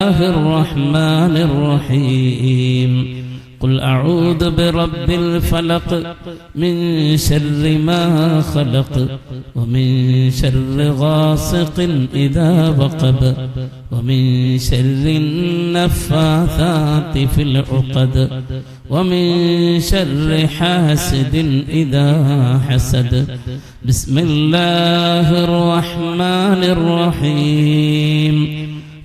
الله الرحمن الرحيم قل أعوذ برب الفلق من شر ما خلق ومن شر غاسق إذا وقب ومن شر النفاثات في العقد ومن شر حاسد إذا حسد بسم الله الرحمن الرحيم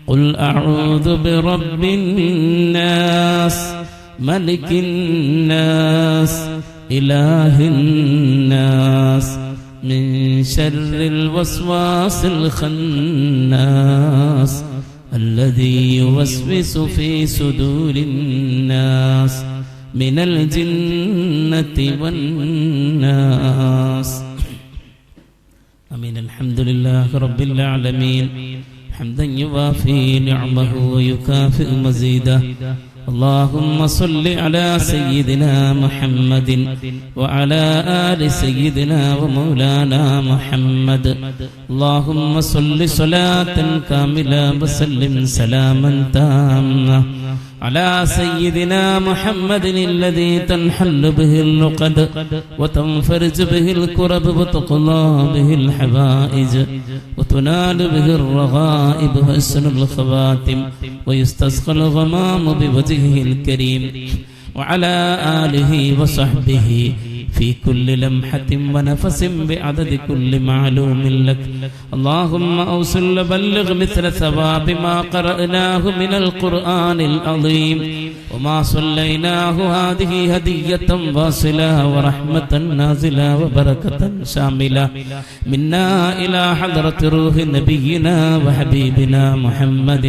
قل أعوذ برب الناس ملك الناس إله الناس من شر الوسواس الخناس الذي يوسوس في صدور الناس من الجنة والناس آمين. الحمد لله رب العالمين حمدا يوافي نعمه ويكافئ مزيده. اللهم صل على سيدنا محمد وعلى آل سيدنا ومولانا محمد. اللهم صل صلاة كاملة وسلم سلاما تاما على سيدنا محمد الذي تنحل به اللقد وتنفرج به الكرب وتقضى به الحوائج وتنال به الرغائب وحسن الخواتم ويستسقى الغمام بوجهه الكريم وعلى آله وصحبه في كل لمحة ونفس بعدد كل معلوم لك. اللهم أوصل بلغ مثل ثواب ما قرأناه من القرآن العظيم وما صليناه هذه هدية واصلة ورحمة نازلة وبركة شاملة منا إلى حضرة روح نبينا وحبيبنا محمد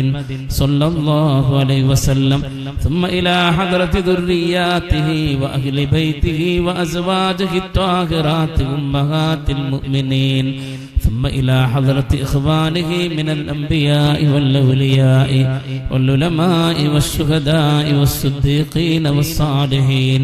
صلى الله عليه وسلم ثم إلى حضرة ذرياته وأهل بيته وأزواجه الطاهرات أمهات المؤمنين ثم إلى حضرة إخوانه من الأنبياء والأولياء والعلماء والشهداء والصديقين والصالحين.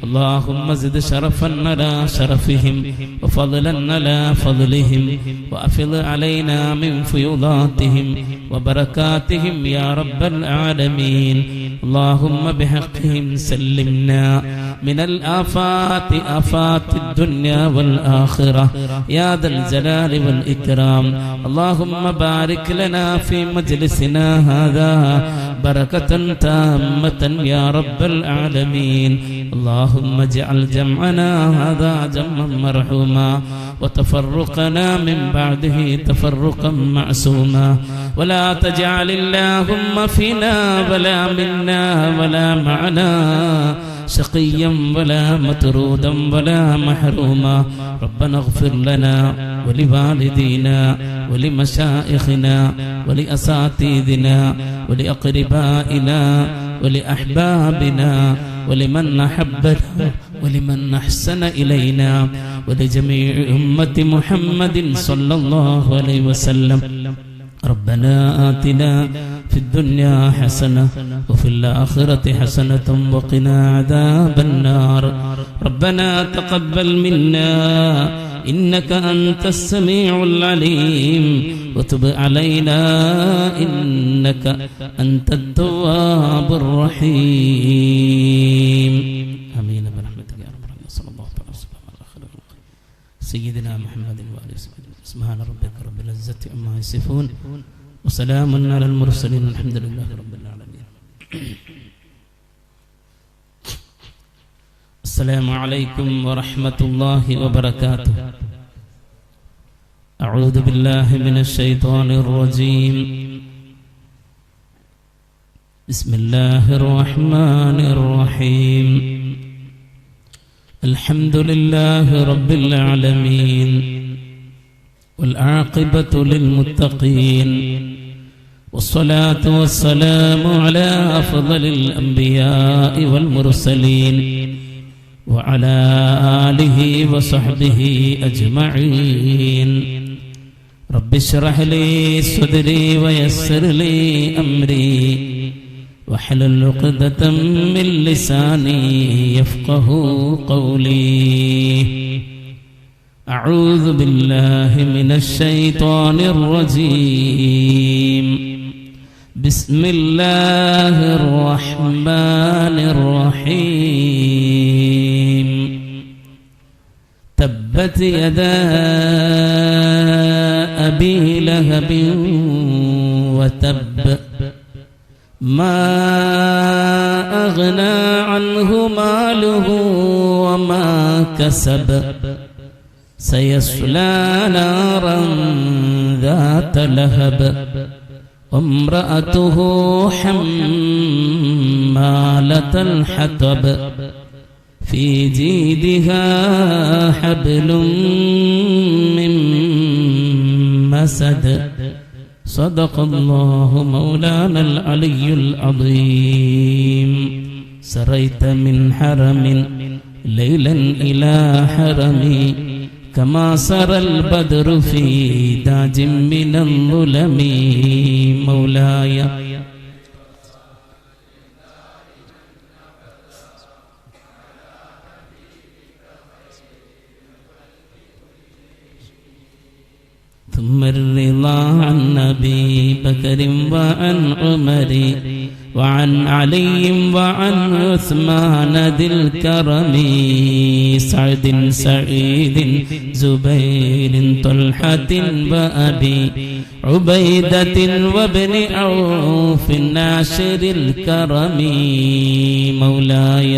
اللهم زد شرفا على شرفهم وفضلا على فضلهم وأفض علينا من فيوضاتهم وبركاتهم يا رب العالمين. اللهم بحقهم سلمنا من الآفات آفات الدنيا والآخرة يا ذا الجلال والإكرام. اللهم بارك لنا في مجلسنا هذا بركة تامة يا رب العالمين. اللهم اجعل جمعنا هذا جمعا مرحوما وتفرقنا من بعده تفرقا معصوما ولا تجعل اللهم فينا ولا منا ولا معنا شقيا ولا مطرودا ولا محروما. ربنا اغفر لنا ولوالدينا ولمشائخنا ولأساتذتنا ولأقربائنا ولأحبابنا ولمن أحبنا ولمن أحسن إلينا ولجميع أمة محمد صلى الله عليه وسلم. ربنا آتنا في الدنيا حسنة وفي الآخرة حسنة وقنا عذاب النار. ربنا تقبل منا إنك أنت السميع العليم وتب علينا إنك أنت التواب الرحيم. آمين برحمتك يا رب العالمين. صلى الله عليه وسلم على خير خلق سيدنا محمد وآله وصحبه. سبحان ربك رب العزة عما يصفون وسلام على المرسلين الحمد لله رب العالمين. السلام عليكم ورحمة الله وبركاته. أعوذ بالله من الشيطان الرجيم. بسم الله الرحمن الرحيم. الحمد لله رب العالمين والعاقبة للمتقين والصلاة والسلام على أفضل الأنبياء والمرسلين وعلى آله وصحبه أجمعين. رب اشرح لي صدري ويسر لي أمري واحلل عقدة من لساني يفقه قولي. أعوذ بالله من الشيطان الرجيم. بسم الله الرحمن الرحيم تبت يدا أبي لهب وتب ما أغنى عنه ماله وما كسب سيصلى نارا ذات لهب وامرأته حمالة الحطب في جيدها حبل من مسد صدق الله مولانا العلي العظيم سريت من حرم ليلا إلى حرمي كما سرى البدر في تاج من الظلم مولاي ثم الرضا عن أبي بكر وعن عمر وعن علي وعن عثمان ذي الكرم سعد سعيد زبير طلحة وأبي عبيدة وابن عوف ناشر الكرم مولاي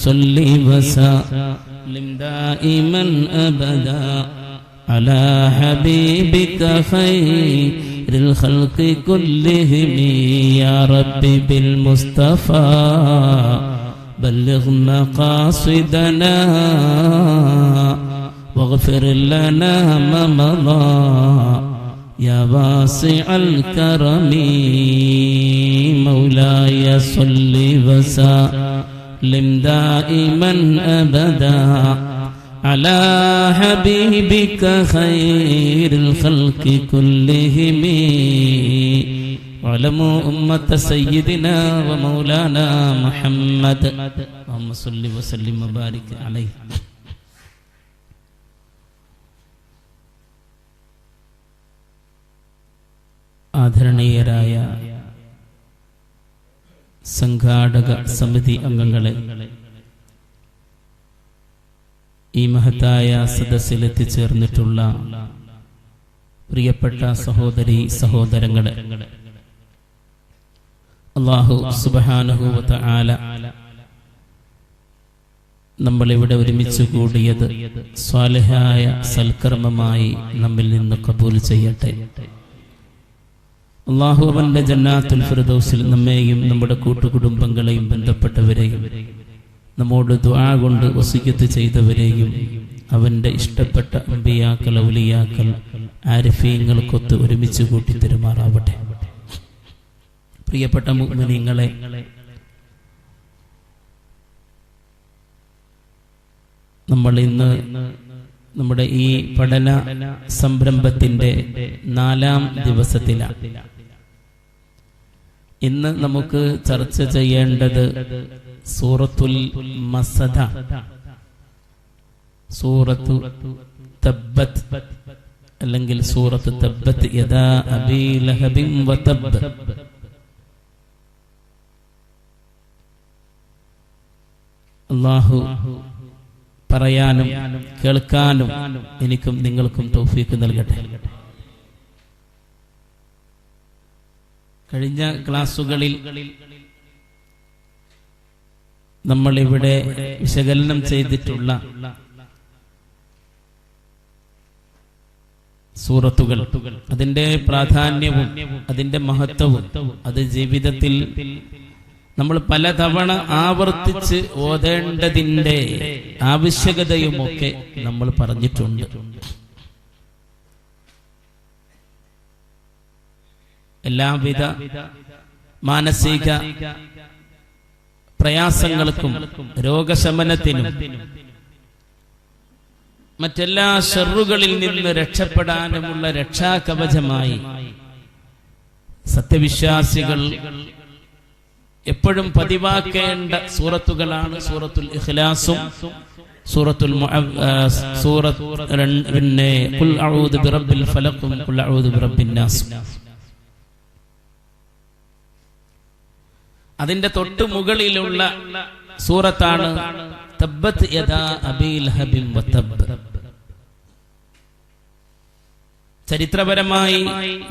صل وسلم دائما أبدا على حبيبك خير الخلق كلهم يا رب بالمصطفى بلغ مقاصدنا واغفر لنا ما مضى يا واسع الكرم مولاي صل وسلم دائما أبدا على حبيبك خير الخلق كلهم وعلموا أمة سيدنا ومولانا محمد اللهم صل وسلم وبارك عليه. ആദരണീയരായ സംഘാടക സമിതി അംഗങ്ങളെ, ഈ മഹത്തായ സദസ്സിൽ എത്തിച്ചേർന്നിട്ടുള്ള പ്രിയപ്പെട്ട സഹോദരി സഹോദരങ്ങളെ, അല്ലാഹു സുബ്ഹാനഹു വ തആല നമ്മളിവിടെ ഒരുമിച്ച് കൂടിയത് സ്വാലിഹായ സൽക്കർമ്മമായി നമ്മിൽ നിന്ന് കബൂൽ ചെയ്യട്ടെ. അല്ലാഹു അവന്റെ ജന്നാത്തുൽ ഫിർദൗസിൽ നമ്മെയും നമ്മുടെ കൂട്ടുകുടുംബങ്ങളെയും ബന്ധപ്പെട്ടവരെയും നമ്മോട് ദുആ കൊണ്ട് വസിയ്യത്ത് ചെയ്തവരെയും അവന്റെ ഇഷ്ടപ്പെട്ട അമ്പിയാക്കൾ, ഔലിയാക്കൾ, ആരിഫീങ്ങൾക്കൊത്ത് ഒരുമിച്ച് കൂട്ടി തരുമാറാവട്ടെ. പ്രിയപ്പെട്ട മുഅ്മിനീങ്ങളെ, നമ്മൾ ഇന്ന് നമ്മുടെ ഈ പഠന സംരംഭത്തിന്റെ 4ാം ദിവസത്തിലാണ്. ഇന്ന് നമുക്ക് ചർച്ച ചെയ്യേണ്ടത് സൂറത്തുൽ മസദ, സൂറത്തു തബ്ബത് അല്ലെങ്കിൽ സൂറത്തു തബ്ബത് യദാ അബീ ലഹബിൻ വതബ്ബ. അല്ലാഹു പറയാനും കേൾക്കാനും എനിക്കും നിങ്ങൾക്കും തൗഫീഖ് നൽകട്ടെ. കഴിഞ്ഞ ക്ലാസ്സുകളിൽ നമ്മൾ ഇവിടെ വിശകലനം ചെയ്തിട്ടുള്ള സൂറത്തുകൾ, അതിന്റെ പ്രാധാന്യവും അതിന്റെ മഹത്വവും അത് ജീവിതത്തിൽ നമ്മൾ പലതവണ ആവർത്തിച്ച് ഓതേണ്ടതിന്റെ ആവശ്യകതയുമൊക്കെ നമ്മൾ പറഞ്ഞിട്ടുണ്ട്. എല്ലാവിധ മാനസിക പ്രയാസങ്ങൾക്കും രോഗശമനത്തിനും മറ്റെല്ലാ ഷർറുകളിൽ നിന്ന് രക്ഷപ്പെടാനുമുള്ള രക്ഷാകവചമായി സത്യവിശ്വാസികൾ എപ്പോഴും പതിവാക്കേണ്ട സൂറത്തുകളാണ് സൂറത്തുൽ ഇഖ്ലാസും സൂറത്തുൽ ഖുൽ അഊദു ബിറബ്ബിൽ ഫലഖും ഖുൽ അഊദു ബിറബ്ബിൻ നാസ്. അതിന്റെ തൊട്ടു മുകളിലുള്ള സൂറത്താണ് തബ്ബത് യദാ അബീ ലഹബിൻ വതബ്ബ. ചരിത്രപരമായി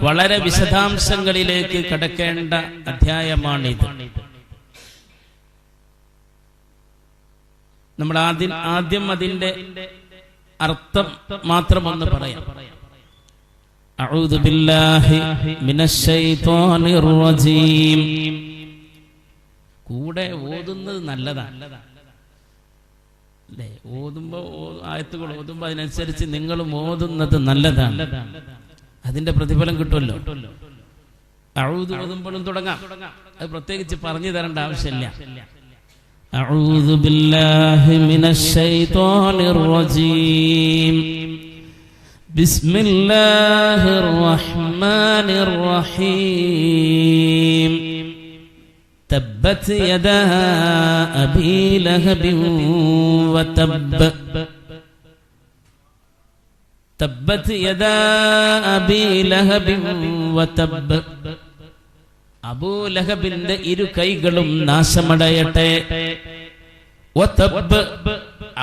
വളരെ വിശദാംശങ്ങളിലേക്ക് കടക്കേണ്ട അധ്യായമാണിത്. നമ്മൾ ആദ്യം അതിന്റെ അർത്ഥം മാത്രം ഒന്ന് പറയാം. അഊദു ബില്ലാഹി മിനശ് ശൈത്വാനിർ റജീം. കൂടെ ഓതുന്നത് നല്ലതാണ് അല്ലേ? ആയത്തുകൾ ഓതുമ്പോൾ അതിനനുസരിച്ച് നിങ്ങളും ഓതുന്നത് നല്ലതാണ്. അതിന്റെ പ്രതിഫലം കിട്ടുമല്ലോ. അഊദു ഓതുമ്പോഴും തുടങ്ങാം. അത് പ്രത്യേകിച്ച് പറഞ്ഞു തരേണ്ട ആവശ്യമില്ല. അഊദു ബില്ലാഹി മിനശ് ശൈത്വാനിർ റജീം. ബിസ്മില്ലാഹിർ റഹ്മാനിർ റഹീം. തബ്ബത് യദാ അബീ ലഹബിൻ വതബ്ബ. തബ്ബത് യദാ അബീ ലഹബിൻ വതബ്ബ. അബൂലഹബിന്റെ ഇരു കൈകളും നാശമടയട്ടെ. വതബ്ബ,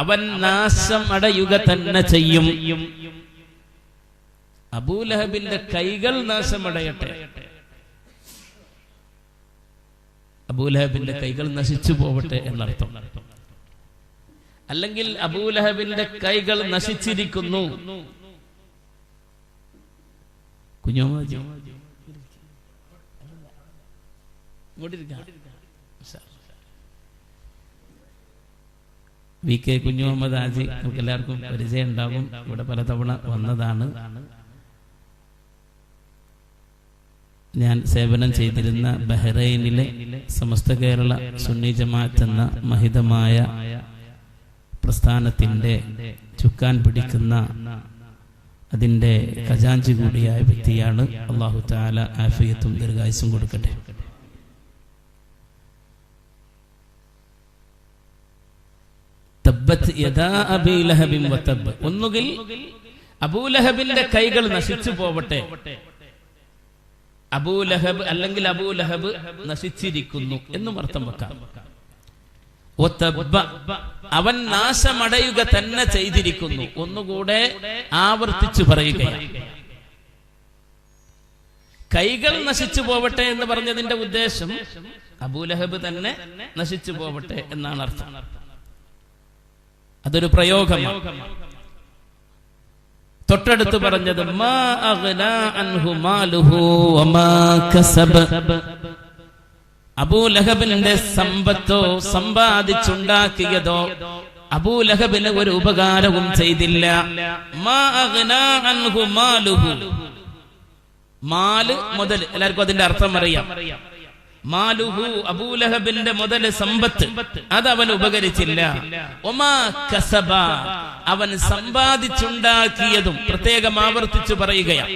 അവൻ നാശമടയുക തന്നെ ചെയ്യും. അബൂലഹബിന്റെ കൈകൾ നാശമടയട്ടെ. അബൂലഹബിന്റെ കൈകൾ നശിച്ചു പോവട്ടെ എന്നർത്ഥം. അല്ലെങ്കിൽ അബൂലഹബിന്റെ കൈകൾ നശിച്ചിരിക്കുന്നു. കുഞ്ഞോമാജി വി കെ കുഞ്ഞു മുഹമ്മദ് ആജി നമുക്ക് എല്ലാവർക്കും പരിചയം ഉണ്ടാകും. ഇവിടെ പലതവണ വന്നതാണ്. ഞാൻ സേവനം ചെയ്തിരുന്ന ബഹ്റൈനിലെ സമസ്ത കേരള സുന്നി ജമാഅത്ത് എന്ന മഹിതമായ പ്രസ്ഥാനത്തിന്റെ ചുക്കാൻ പിടിക്കുന്ന അതിന്റെ ഖജാൻജി കൂടിയായ വ്യക്തിയാണ്. അല്ലാഹു തആല ആഫിയത്തും ദീർഘായുസ്സും കൊടുക്കട്ടെ. തബ്ബത് യദാ അബീ ലഹബിൻ വതബ്ബ. ഒന്നുകിൽ അബൂലഹബിന്റെ കൈകൾ നശിച്ചു പോവട്ടെ. അബൂലഹബ് അല്ലെങ്കിൽ അബൂലഹബ് നശിച്ചിരിക്കുന്നു എന്നും അർത്ഥം വെക്കാം. അവൻ നാശമടയുക തന്നെ ചെയ്തിരിക്കുന്നു. ഒന്നുകൂടെ ആവർത്തിച്ചു പറയുകയാണ്. കൈകൾ നശിച്ചു പോവട്ടെ എന്ന് പറഞ്ഞതിന്റെ ഉദ്ദേശം അബൂലഹബ് തന്നെ നശിച്ചു പോവട്ടെ എന്നാണ് അർത്ഥം. അതൊരു പ്രയോഗമാണ്. തൊട്ടടുത്ത് പറഞ്ഞത് മാ അഗ്നാ അൻഹു മാലുഹു വമാ കസബ. അബൂലഹബിന്റെ സമ്പത്തോ സമ്പാദിച്ചുണ്ടാക്കിയതോ അബൂലഹബിന് ഒരു ഉപകാരവും ചെയ്തില്ല. മാ അഗ്നാ അൻഹു മാലുഹു. മാല് മുതൽ, എല്ലാവർക്കും അതിന്റെ അർത്ഥം അറിയാം. മാലുഹു അബൂലഹബിന്റെ മുതൽ സമ്പത്ത്, അത് അവൻ ഉപകരിച്ചില്ല. ഒമാ കസബ, അവൻ സമ്പാദിച്ചുണ്ടാക്കിയതും പ്രത്യേകം ആവർത്തിച്ചു പറയുകയാണ്.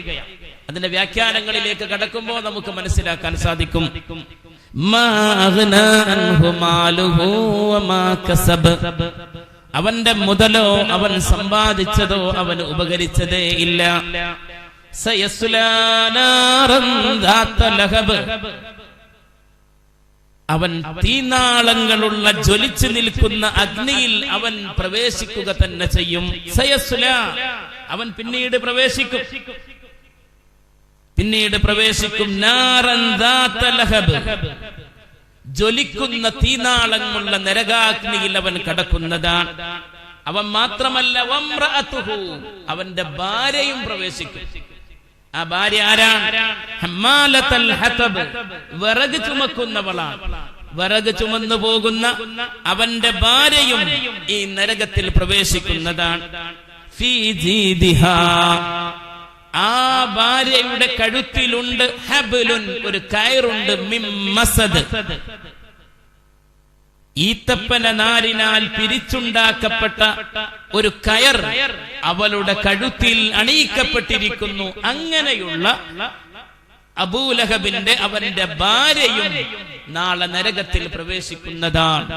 അതിന്റെ വ്യാഖ്യാനങ്ങളിലേക്ക് കടക്കുമ്പോൾ നമുക്ക് മനസ്സിലാക്കാൻ സാധിക്കും. മാ അഗ്നാ അൻഹു മാലുഹു വമാ കസബ. അവന്റെ മുതലോ അവൻ സമ്പാദിച്ചതോ അവന് ഉപകരിച്ചതേ ഇല്ല. സയസ്ലാ നാറൻ ദാത ലഹബ്. അവൻ തീനാളങ്ങളുള്ള ജ്വലിച്ചു നിൽക്കുന്ന അഗ്നിയിൽ അവൻ പ്രവേശിക്കുക തന്നെ ചെയ്യും. സയസ്ല, അവൻ പിന്നീട് പ്രവേശിക്കും. നാറൻ ദാത ലഹബ്, ജ്വലിക്കുന്ന തീനാളങ്ങളുള്ള നരകാഗ്നിയിൽ അവൻ കടക്കുന്നതാണ്. അവൻ മാത്രമല്ല വംറഅതുഹു, അവന്റെ ഭാര്യയും പ്രവേശിക്കും. ആ ഭാര്യ ആരാണ്? ഹമ്മാലത്തുൽ ഹതബ്, വിറക് ചുമക്കുന്നവളാണ്. വിറക് ചുമന്നു പോകുന്ന അവന്റെ ഭാര്യയും ഈ നരകത്തിൽ പ്രവേശിക്കുന്നതാണ്. ഫീ ജീദിഹാ, ആ ഭാര്യയുടെ കഴുത്തിലുണ്ട് ഹബ്ലുൻ, ഒരു കയറുണ്ട്. മിൻ മസദ്, ഈത്തപ്പന നാരിനാൽ പിരിച്ചുണ്ടാക്കപ്പെട്ട ഒരു കയർ അവളുടെ കഴുത്തിൽ അണിയിക്കപ്പെട്ടിരിക്കുന്നു. അങ്ങനെയുള്ള അബൂലഹബിന്റെ അവന്റെ ഭാര്യയും നാളെ നരകത്തിൽ പ്രവേശിക്കുന്നതാണ്.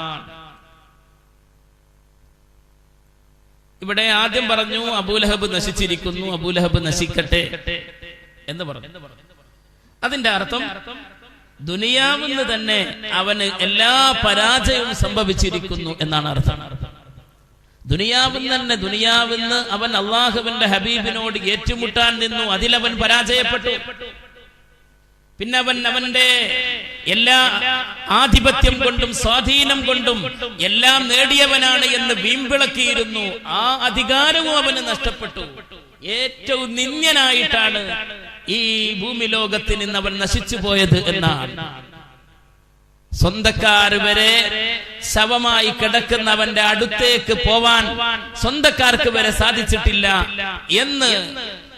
ഇവിടെ ആദ്യം പറഞ്ഞു അബൂലഹബ് നശിച്ചിരിക്കുന്നു, അബൂലഹബ് നശിക്കട്ടെ എന്ന് പറഞ്ഞു. അതിന്റെ അർത്ഥം ദുനിയാവിന്ന് തന്നെ അവന് എല്ലാ പരാജയവും സംഭവിച്ചിരിക്കുന്നു എന്നാണ് അർത്ഥം. ദുനിയാവിന്ന് അവൻ അള്ളാഹുവിന്റെ ഹബീബിനോട് ഏറ്റുമുട്ടാൻ നിന്നു, അതിലവൻ പരാജയപ്പെട്ടു. പിന്നെ അവന്റെ എല്ലാ ആധിപത്യം കൊണ്ടും സ്വാധീനം കൊണ്ടും എല്ലാം നേടിയവനാണ് എന്ന് വീമ്പിളക്കിയിരുന്നു. ആ അധികാരവും അവന് നഷ്ടപ്പെട്ടു. ഏറ്റവും നിന്ദ്യനായിട്ടാണ് ഈ ഭൂമി ലോകത്തിൽ നിന്ന് അവൻ നശിച്ചു പോയത് എന്നാണ്. സ്വന്തക്കാർ വരെ ശവമായി കിടക്കുന്നവന്റെ അടുത്തേക്ക് പോവാൻ സ്വന്തക്കാർക്ക് വരെ സാധിച്ചിട്ടില്ല എന്ന്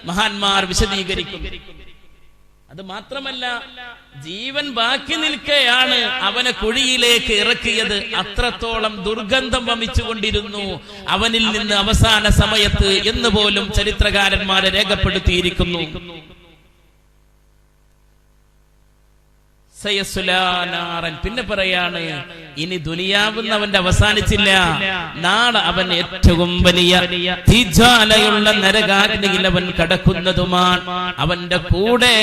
മഹാന്മാർ വിശദീകരിക്കും. അത് മാത്രമല്ല, ജീവൻ ബാക്കി നിൽക്കെയാണ് അവനെ കുഴിയിലേക്ക് ഇറക്കിയത്. അത്രത്തോളം ദുർഗന്ധം വമിച്ചുകൊണ്ടിരുന്നു അവനിൽ നിന്ന് അവസാന സമയത്ത് എന്ന് പോലും ചരിത്രകാരന്മാരെ രേഖപ്പെടുത്തിയിരിക്കുന്നു. പിന്നെ പറയാണ്, ഇനി ദുനിയാവുന്ന അവന്റെ അവസാനിച്ചില്ല. നാളെ അവൻ ഏറ്റവും വലിയ തീജ്വാലയുള്ള നരകാഗ്നിയിൽ അവൻ കടക്കുന്നതുമാണ്. അവന്റെ കൂടെ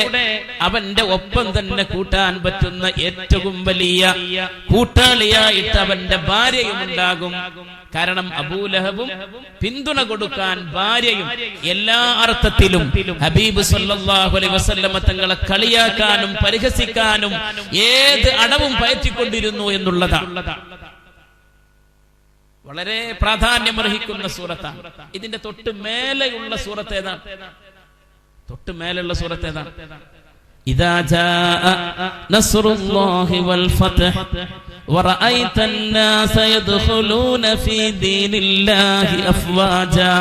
അവന്റെ ഒപ്പം തന്നെ കൂട്ടാൻ പറ്റുന്ന ഏറ്റവും വലിയ കൂട്ടാളിയായിട്ട് അവന്റെ ഭാര്യയും ഉണ്ടാകും. കാരണം അബൂലഹബും പിന്തുണ കൊടുക്കാൻ ഭാര്യയും എല്ലാ അർത്ഥത്തിലും ഹബീബ് സല്ലല്ലാഹു അലൈഹി വസല്ലമ തങ്ങളെ കളിയാക്കാനും പരിഹസിക്കാനും ഏത് അടവും പയറ്റിക്കൊണ്ടിരുന്നു എന്നുള്ളതാണ്. വളരെ പ്രാധാന്യമർഹിക്കുന്ന സൂറത്താണ്. ഇതിന്റെ തൊട്ട് മേലെയുള്ള സൂറത്ത് ഏതാണ്? തൊട്ട് മേലുള്ള സൂറത്ത് ഏതാണ്? ഇദാ ജാഅ നസ്റുല്ലാഹി വൽ ഫത്ഹ് വറഅയ്ത الناس يدخلون في دين الله أفواجا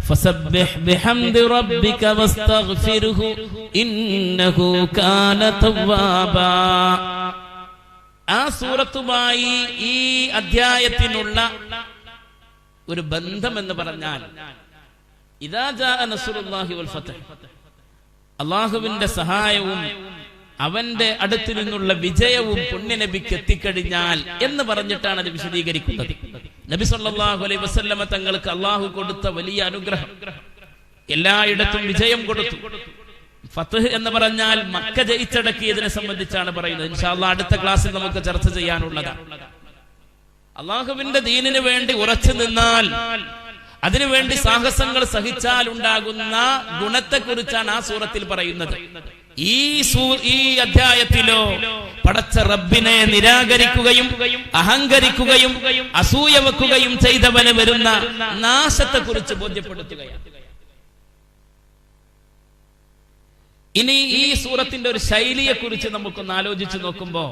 فسبح بحمد ربك واستغفره إنه كان توابا. ആ സൂറത്തുമായി ഈ അധ്യായത്തിനുള്ള ഒരു ബന്ധം എന്ന് പറഞ്ഞാൽ, ഇദാ ജാഅ നസ്റുല്ലാഹി വൽ ഫത്ഹ്, അല്ലാഹുവിന്റെ സഹായവും അവന്റെ അടുത്ത് നിന്നുള്ള വിജയവും പുണ്യനബിക്ക് എത്തിക്കഴിഞ്ഞാൽ എന്ന് പറഞ്ഞിട്ടാണ് അത് വിശദീകരിക്കുന്നത്. നബി സല്ലല്ലാഹു അലൈഹി വസല്ലമ തങ്ങൾക്ക് അള്ളാഹു കൊടുത്ത വലിയ അനുഗ്രഹം, എല്ലായിടത്തും വിജയം കൊടുത്തു. ഫത്ഹ് എന്ന് പറഞ്ഞാൽ മക്ക ജയിച്ചടക്കിയതിനെ സംബന്ധിച്ചാണ് പറയുന്നത്. ഇൻഷാ അല്ലാഹ് അടുത്ത ക്ലാസ്സിൽ നമുക്ക് ചർച്ച ചെയ്യാനുള്ളതാണ്. അള്ളാഹുവിന്റെ ദീനിന് വേണ്ടി ഉറച്ചു നിന്നാൽ, അതിനുവേണ്ടി സാഹസങ്ങൾ സഹിച്ചാൽ ഉണ്ടാകുന്ന ഗുണത്തെക്കുറിച്ചാണ് ആ സൂറത്തിൽ പറയുന്നത്. ഈ അധ്യായത്തിലോ പടച്ച റബ്ബിനെ നിരാകരിക്കുകയും അഹങ്കരിക്കുകയും അസൂയ വെക്കുകയും ചെയ്തവന് വരുന്ന നാശത്തെ കുറിച്ച് ബോധ്യപ്പെടുത്തുകയാണ്. ഇനി ഈ സൂറത്തിന്റെ ഒരു ശൈലിയെ കുറിച്ച് നമുക്കൊന്ന് ആലോചിച്ച് നോക്കുമ്പോ,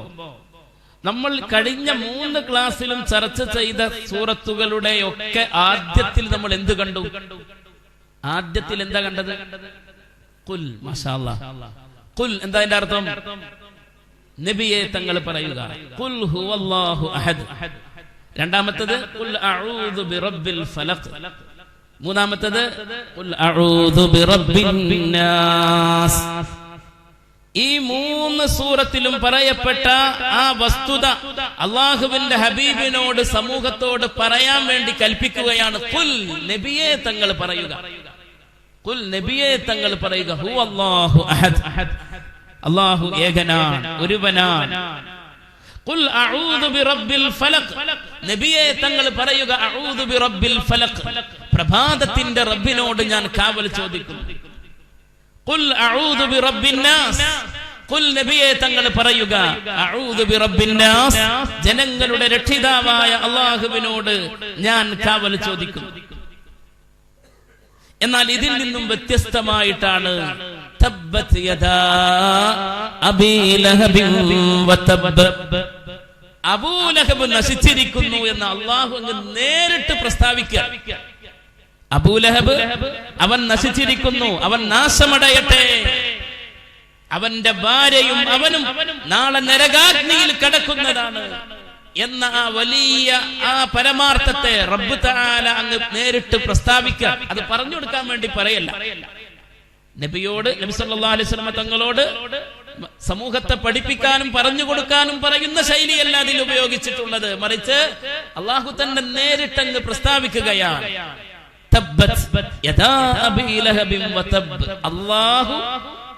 നമ്മൾ കഴിഞ്ഞ 3 ക്ലാസ്സിലും ചർച്ച ചെയ്ത സൂറത്തുകളുടെ ഒക്കെ ആദ്യത്തിൽ നമ്മൾ എന്ത് കണ്ടു? ആദ്യത്തിൽ എന്താ കണ്ടത്? ഖുൽ. മാഷാ അല്ലാഹ്. ഖുൽ എന്താ അതിന്റെ അർത്ഥം? നബിയെ തങ്ങൾ പറയുക, ഖുൽ ഹുവല്ലാഹു അഹദ്. രണ്ടാമത്തേത് ഖുൽ അഊദു ബിറബ്ബിൽ ഫലഖ്. മൂന്നാമത്തേത് ഖുൽ അഊദു ബിറബ്ബിൻ നാസ്. ഈ 3 സൂറത്തിലും പറയപ്പെട്ട ആ വസ്തുത അള്ളാഹുവിന്റെ ഹബീബിനോട് സമൂഹത്തോട് പറയാൻ വേണ്ടി കൽപ്പിക്കുകയാണ്. ഖുൽ, നബിയെ തങ്ങൾ പറയുക. ഖുൽ, നബിയെ തങ്ങൾ പറയുക, ഹുവല്ലാഹു അഹദ്, അല്ലാഹു ഏകനാണ്, ഒരുവനാണ്. ഖുൽ അഊദു ബിറബ്ബിൽ ഫലഖ്, നബിയെ തങ്ങൾ പറയുക, അഊദു ബിറബ്ബിൽ ഫലഖ്, പ്രഭാതത്തിന്റെ റബ്ബിനോട് ഞാൻ കാവൽ ചോദിക്കുന്നു. ഖുൽ അഊദു ബിറബ്ബിൻ നാസ്, ഖുൽ നബിയെ തങ്ങൾ പറയുക, അഊദു ബിറബ്ബിൻ നാസ്, ജനങ്ങളുടെ രക്ഷിതാവായ അല്ലാഹുവിനോട് ഞാൻ കാവൽ ചോദിക്കുന്നു. എന്നാൽ ഇതിൽ നിന്നും വ്യത്യസ്തമായിട്ടാണ് തബ്ബത് യദാ അബീ ലഹബിൻ വതബ്ബ, അബൂലഹബ് നശിച്ചിരിക്കുന്നു എന്ന് അല്ലാഹു അങ്ങ് നേരിട്ട് പ്രസ്താവിക്കുക. അബൂലഹബ് അവൻ നശിച്ചിരിക്കുന്നു, അവൻ നാശമടയട്ടെ, അവന്റെ ഭാര്യയും അവനും നാളെ നരകാഗ്നിയിൽ കിടക്കുന്നതാണ് എന്ന ആ വലിയ ആ പരമാർത്ഥത്തെ റബ്ബ് തആല അങ്ങ് നേരിട്ട് പ്രസ്താവിക്കുക. അത് പറഞ്ഞു കൊടുക്കാൻ വേണ്ടി പറയല്ല. നബിയോട്, നബി സല്ലല്ലാഹു അലൈഹി വസല്ലം തങ്ങളോട് സമൂഹത്തെ പഠിപ്പിക്കാനും പറഞ്ഞു കൊടുക്കാനും പറയുന്ന ശൈലിയല്ല അതിൽ ഉപയോഗിച്ചിട്ടുള്ളത്. മറിച്ച് അല്ലാഹു തന്നെ നേരിട്ടങ്ങ് പ്രസ്താവിക്കുകയാണ്. തബ്ബത് യദാ അബീ ലഹബിൻ വതബ്, അല്ലാഹു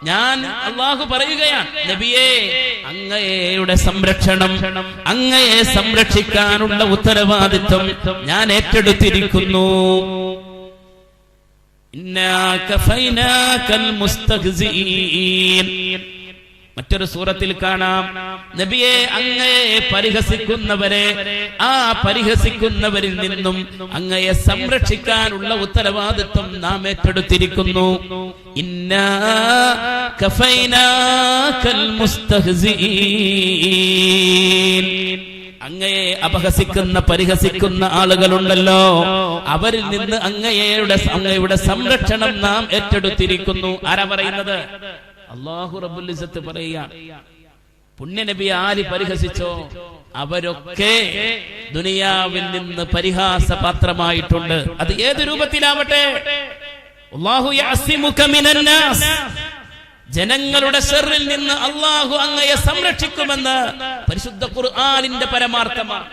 ഞാൻ അല്ലാഹു പറയുകയാണ്, നബിയേ അങ്ങയുടെ സംരക്ഷണം, അങ്ങയെ സംരക്ഷിക്കാനുള്ള ഉത്തരവാദിത്വം ഞാൻ ഏറ്റെടുത്തിരിക്കുന്നു. ഇന്നാ കഫൈനാകൽ മുസ്തഹ്സിഈൻ. മറ്റൊരു സൂറത്തിൽ കാണാം, നബിയെ അങ്ങയെ പരിഹസിക്കുന്നവരെ, ആ പരിഹസിക്കുന്നവരിൽ നിന്നും അങ്ങയെ സംരക്ഷിക്കാനുള്ള ഉത്തരവാദിത്വം നാം ഏറ്റെടുത്തിരിക്കുന്നു. ഇന്നാ കഫൈനാകൽ മുസ്തഹ്സിഈൻ. അങ്ങയെ അപഹസിക്കുന്ന പരിഹസിക്കുന്ന ആളുകളുണ്ടല്ലോ, അവരിൽ നിന്ന് അങ്ങയുടെ സംരക്ഷണം നാം ഏറ്റെടുത്തിരിക്കുന്നു. ആരാ പറയുന്നത്? അല്ലാഹു റബ്ബുൽ ഇസ്സത്ത് പറയുകയാണ്. പുണ്യനബി ആര് പരിഹസിച്ചോ അവരൊക്കെ ദുനിയാവിൽ നിന്ന് പരിഹാസപാത്രമായിട്ടുണ്ട്. അത് ഏത് രൂപത്തിലാവട്ടെ. അല്ലാഹു യഅസിമുക മിനന്നാസ്. ജനങ്ങളുടെ ശർറിൽ നിന്ന് അല്ലാഹു അങ്ങയെ സംരക്ഷിക്കുമെന്ന് പരിശുദ്ധ ഖുർആനിന്റെ പരമാർത്ഥമാണ്.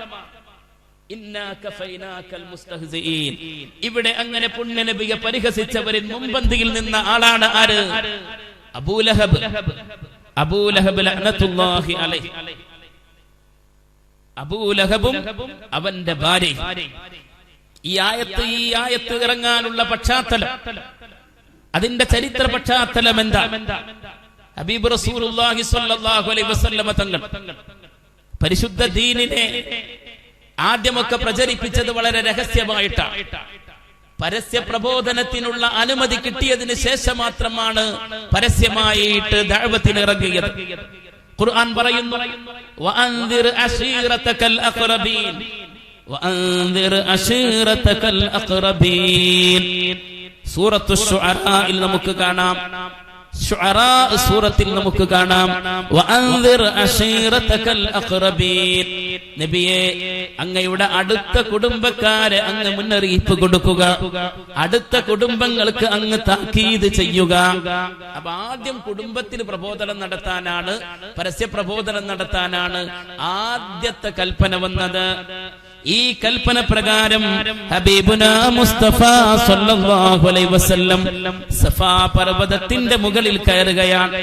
ഇന്നാ കഫൈനാകൽ മുസ്തഹ്സിഈൻ. ഇവിടെ അങ്ങനെ പുണ്യനബിയെ പരിഹസിച്ചവരിൽ മുൻപന്തിയിൽ നിന്ന ആളാണ് ആര്? അബൂലഹബ്. അബൂലഹബ് ലഅനത്തുല്ലാഹി അലൈഹി. അബൂലഹബും അവന്റെ ഭാര്യ. ഈ ആയത്ത് ഇറങ്ങാനുള്ള പശ്ചാത്തലം, അതിന്റെ ചരിത്ര പശ്ചാത്തലം എന്താ? ഹബീബ് റസൂലുള്ളാഹി സ്വല്ലല്ലാഹു അലൈഹി വസല്ലമ തങ്ങൾ പരിശുദ്ധ ദീനിനെ ആദ്യമൊക്കെ പ്രചരിപ്പിച്ചത് വളരെ രഹസ്യമായിട്ടാണ്. പരസ്യ പ്രബോധനത്തിനുള്ള അനുമതി കിട്ടിയതിന് ശേഷം മാത്രമാണ് പരസ്യമായിട്ട് ദഅവത്തിന് ഇറങ്ങിയത്. ഖുർആൻ പറയുന്നു, വഅൻദിർ അശീറതകൽ അഖറബീൻ, വഅൻദിർ അശീറതകൽ അഖറബീൻ. സൂറത്തു ശുഅറായിൽ നമുക്ക് കാണാം, ശുഅറാ സൂറത്തിൽ നമുക്ക് കാണാം, വഅൻദിർ അശീറതകൽ അഖറബീൻ. നബിയെ അങ്ങയുടെ അടുത്ത കുടുംബക്കാരെ അങ്ങ് മുന്നറിയിപ്പ് കൊടുക്കുക, അടുത്ത കുടുംബങ്ങൾക്ക് അങ്ങ് താക്കീത് ചെയ്യുക. അപ്പൊ ആദ്യം കുടുംബത്തിൽ പ്രബോധനം നടത്താനാണ്, പരസ്യ പ്രബോധനം നടത്താനാണ് ആദ്യത്തെ കൽപ്പന വന്നത്. ഈ കൽപ്പന പ്രകാരം ഹബീബുനാ മുസ്തഫ സല്ലല്ലാഹു അലൈഹി വസല്ലം സഫാ പർവതത്തിന്റെ മുകളിൽ കയറുകയാണ്.